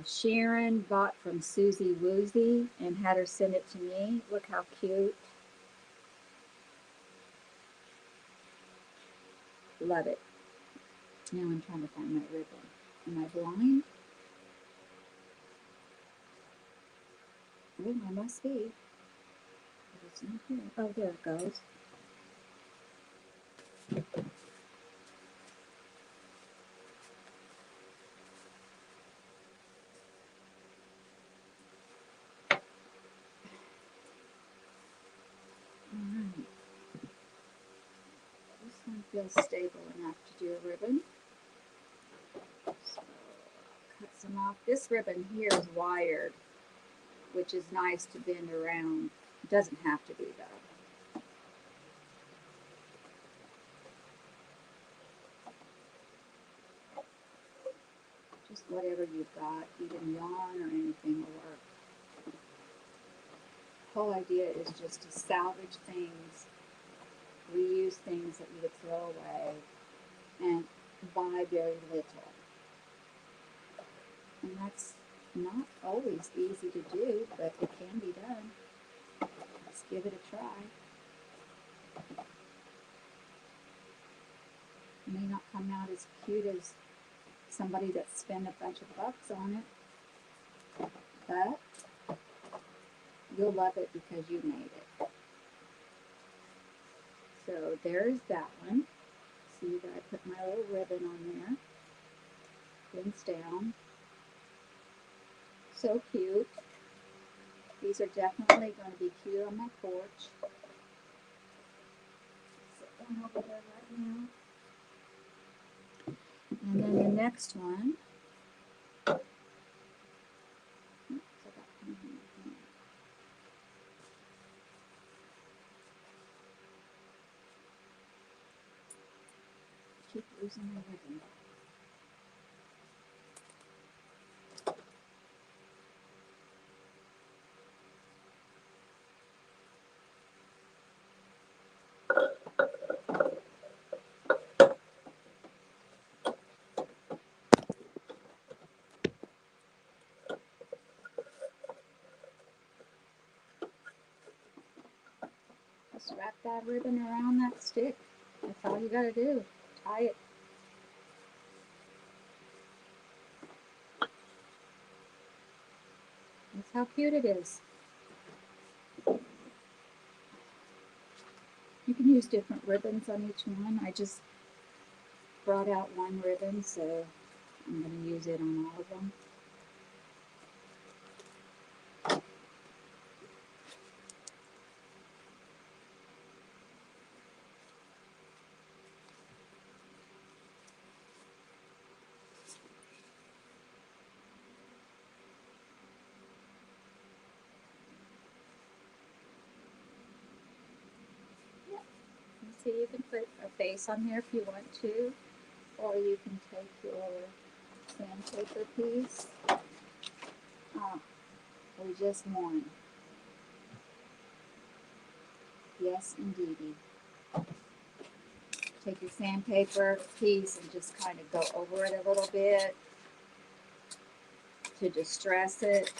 Sharon bought from Susie Woozy and had her send it to me. Look how cute. Love it. Now I'm trying to find my ribbon. Am I blind? Oh, I must be. It's not here. Oh, there it goes. Alright. This one feels stable enough to do a ribbon. So cut some off. This ribbon here is wired, which is nice to bend around. It doesn't have to be though. Just whatever you've got, even yarn or anything will work. The whole idea is just to salvage things, reuse things that you would throw away, and buy very little. And that's not always easy to do, but it can be done. Let's give it a try. It may not come out as cute as somebody that spent a bunch of bucks on it, but you'll love it because you made it. So there's that one. See that I put my little ribbon on there. Pins down. So cute. These are definitely going to be cute on my porch. Sit down over there right now. And then the next one. Keep losing my ribbon. Just wrap that ribbon around that stick. That's all you got to do. Tie it. That's how cute it is. You can use different ribbons on each one. I just brought out one ribbon, so I'm going to use it on all of them. See, you can put a face on there if you want to, or you can take your sandpaper piece, or just one. Yes, indeedy. Take your sandpaper piece and just kind of go over it a little bit to distress it.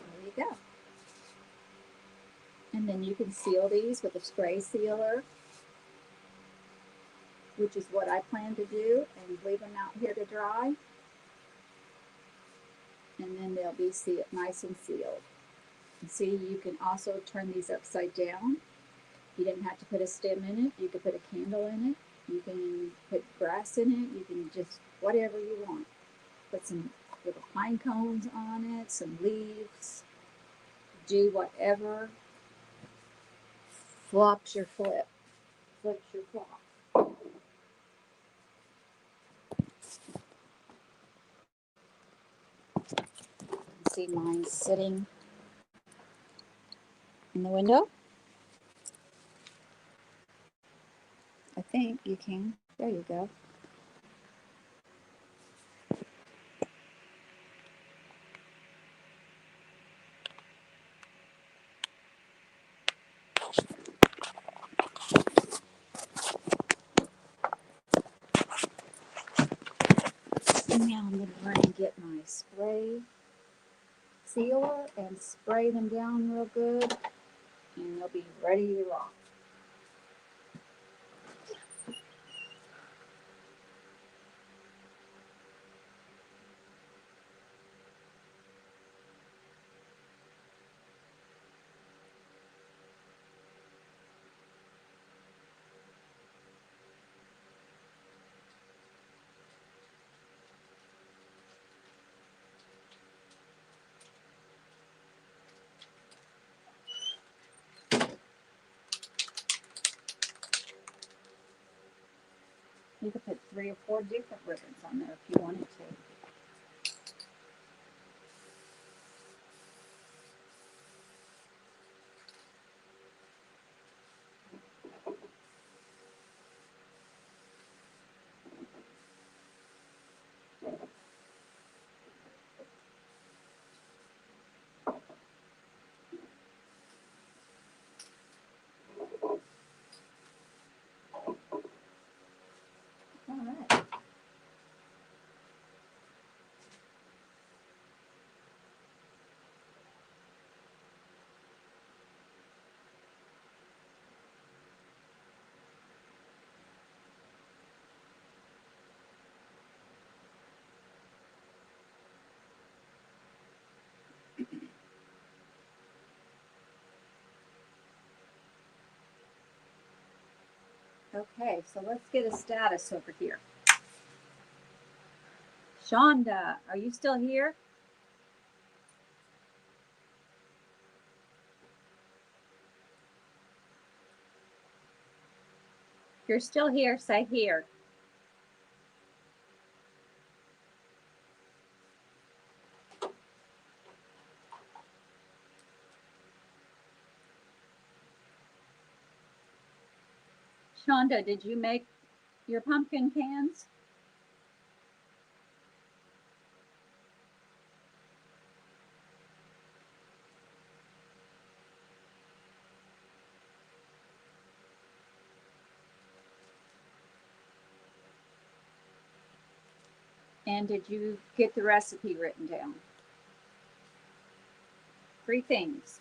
There you go. And then you can seal these with a spray sealer, which is what I plan to do, and leave them out here to dry. And then they'll be nice and sealed. And see, you can also turn these upside down. You didn't have to put a stem in it. You could put a candle in it. You can put grass in it. You can just whatever you want. Put some little pine cones on it, some leaves. Do whatever flops your flip. Flips your flop. See mine sitting in the window. I think you can. There you go. Now I'm going to run and get my spray sealer and spray them down real good, and they'll be ready to rock. You could put 3 or 4 different ribbons on there if you wanted to. All right. Okay, so let's get a status over here. Shonda, are you still here? If you're still here, say here. Shonda, did you make your pumpkin cans? And did you get the recipe written down? 3 things.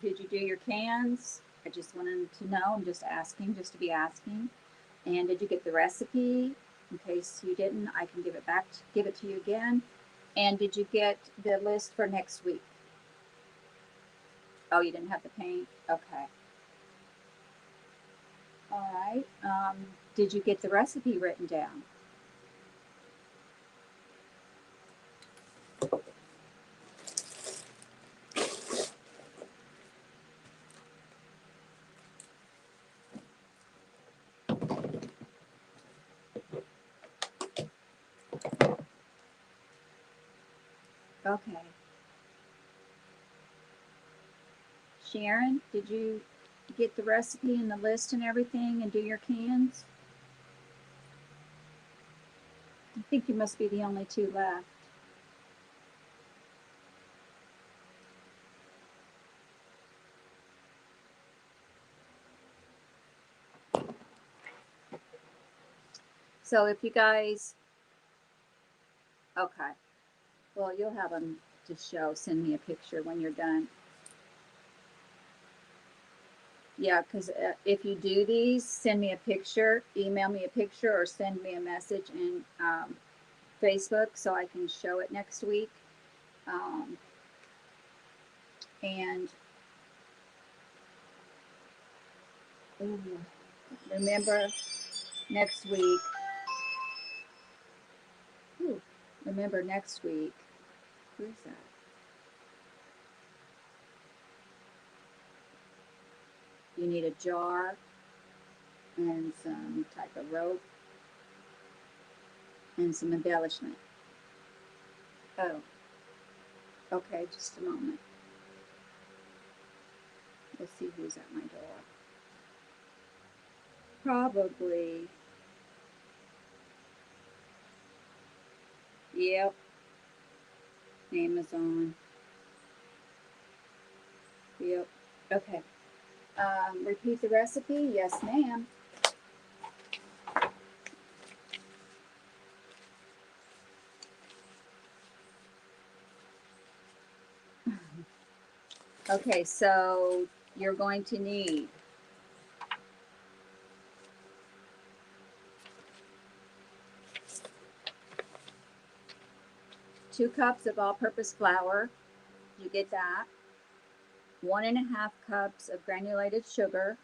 Did you do your cans? I just wanted to know. I'm just asking, just to be asking. And did you get the recipe? In case you didn't, I can give it to you again. And did you get the list for next week? Oh, you didn't have the paint? Okay. All right. Did you get the recipe written down? Okay. Sharon, did you get the recipe and the list and everything and do your cans? I think you must be the only two left. So if you guys, okay, well, you'll have them to show. Send me a picture when you're done. Yeah, because if you do these, send me a picture, email me a picture, or send me a message in Facebook so I can show it next week. And ooh, remember next week. Ooh, remember next week. Who's that? You need a jar and some type of rope and some embellishment. Oh, okay, just a moment. Let's see who's at my door. Probably. Yep. Amazon. Yep. Okay. Repeat the recipe? Yes, ma'am. Okay, so you're going to need 2 cups of all-purpose flour. You get that. 1.5 cups of granulated sugar.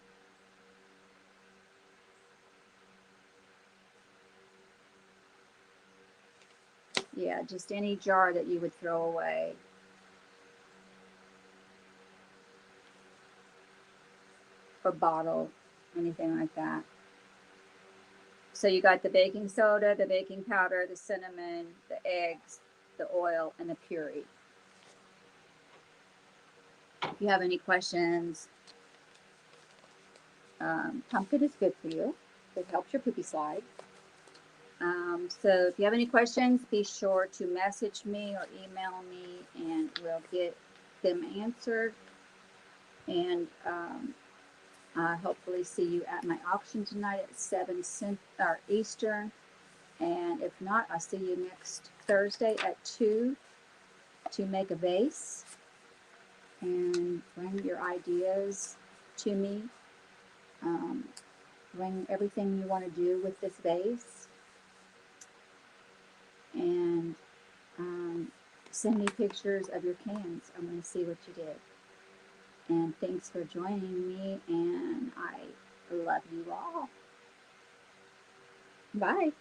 Yeah, just any jar that you would throw away. Or bottle, anything like that. So you got the baking soda, the baking powder, the cinnamon, the eggs, the oil, and the puree. If you have any questions, pumpkin is good for you. It helps your poopy slide. So if you have any questions, be sure to message me or email me and we'll get them answered. And hopefully see you at my auction tonight at 7 Eastern. And if not, I'll see you next Thursday at 2 to make a vase and bring your ideas to me. Bring everything you want to do with this vase. And send me pictures of your cans. I want to see what you did. And thanks for joining me, and I love you all. Bye.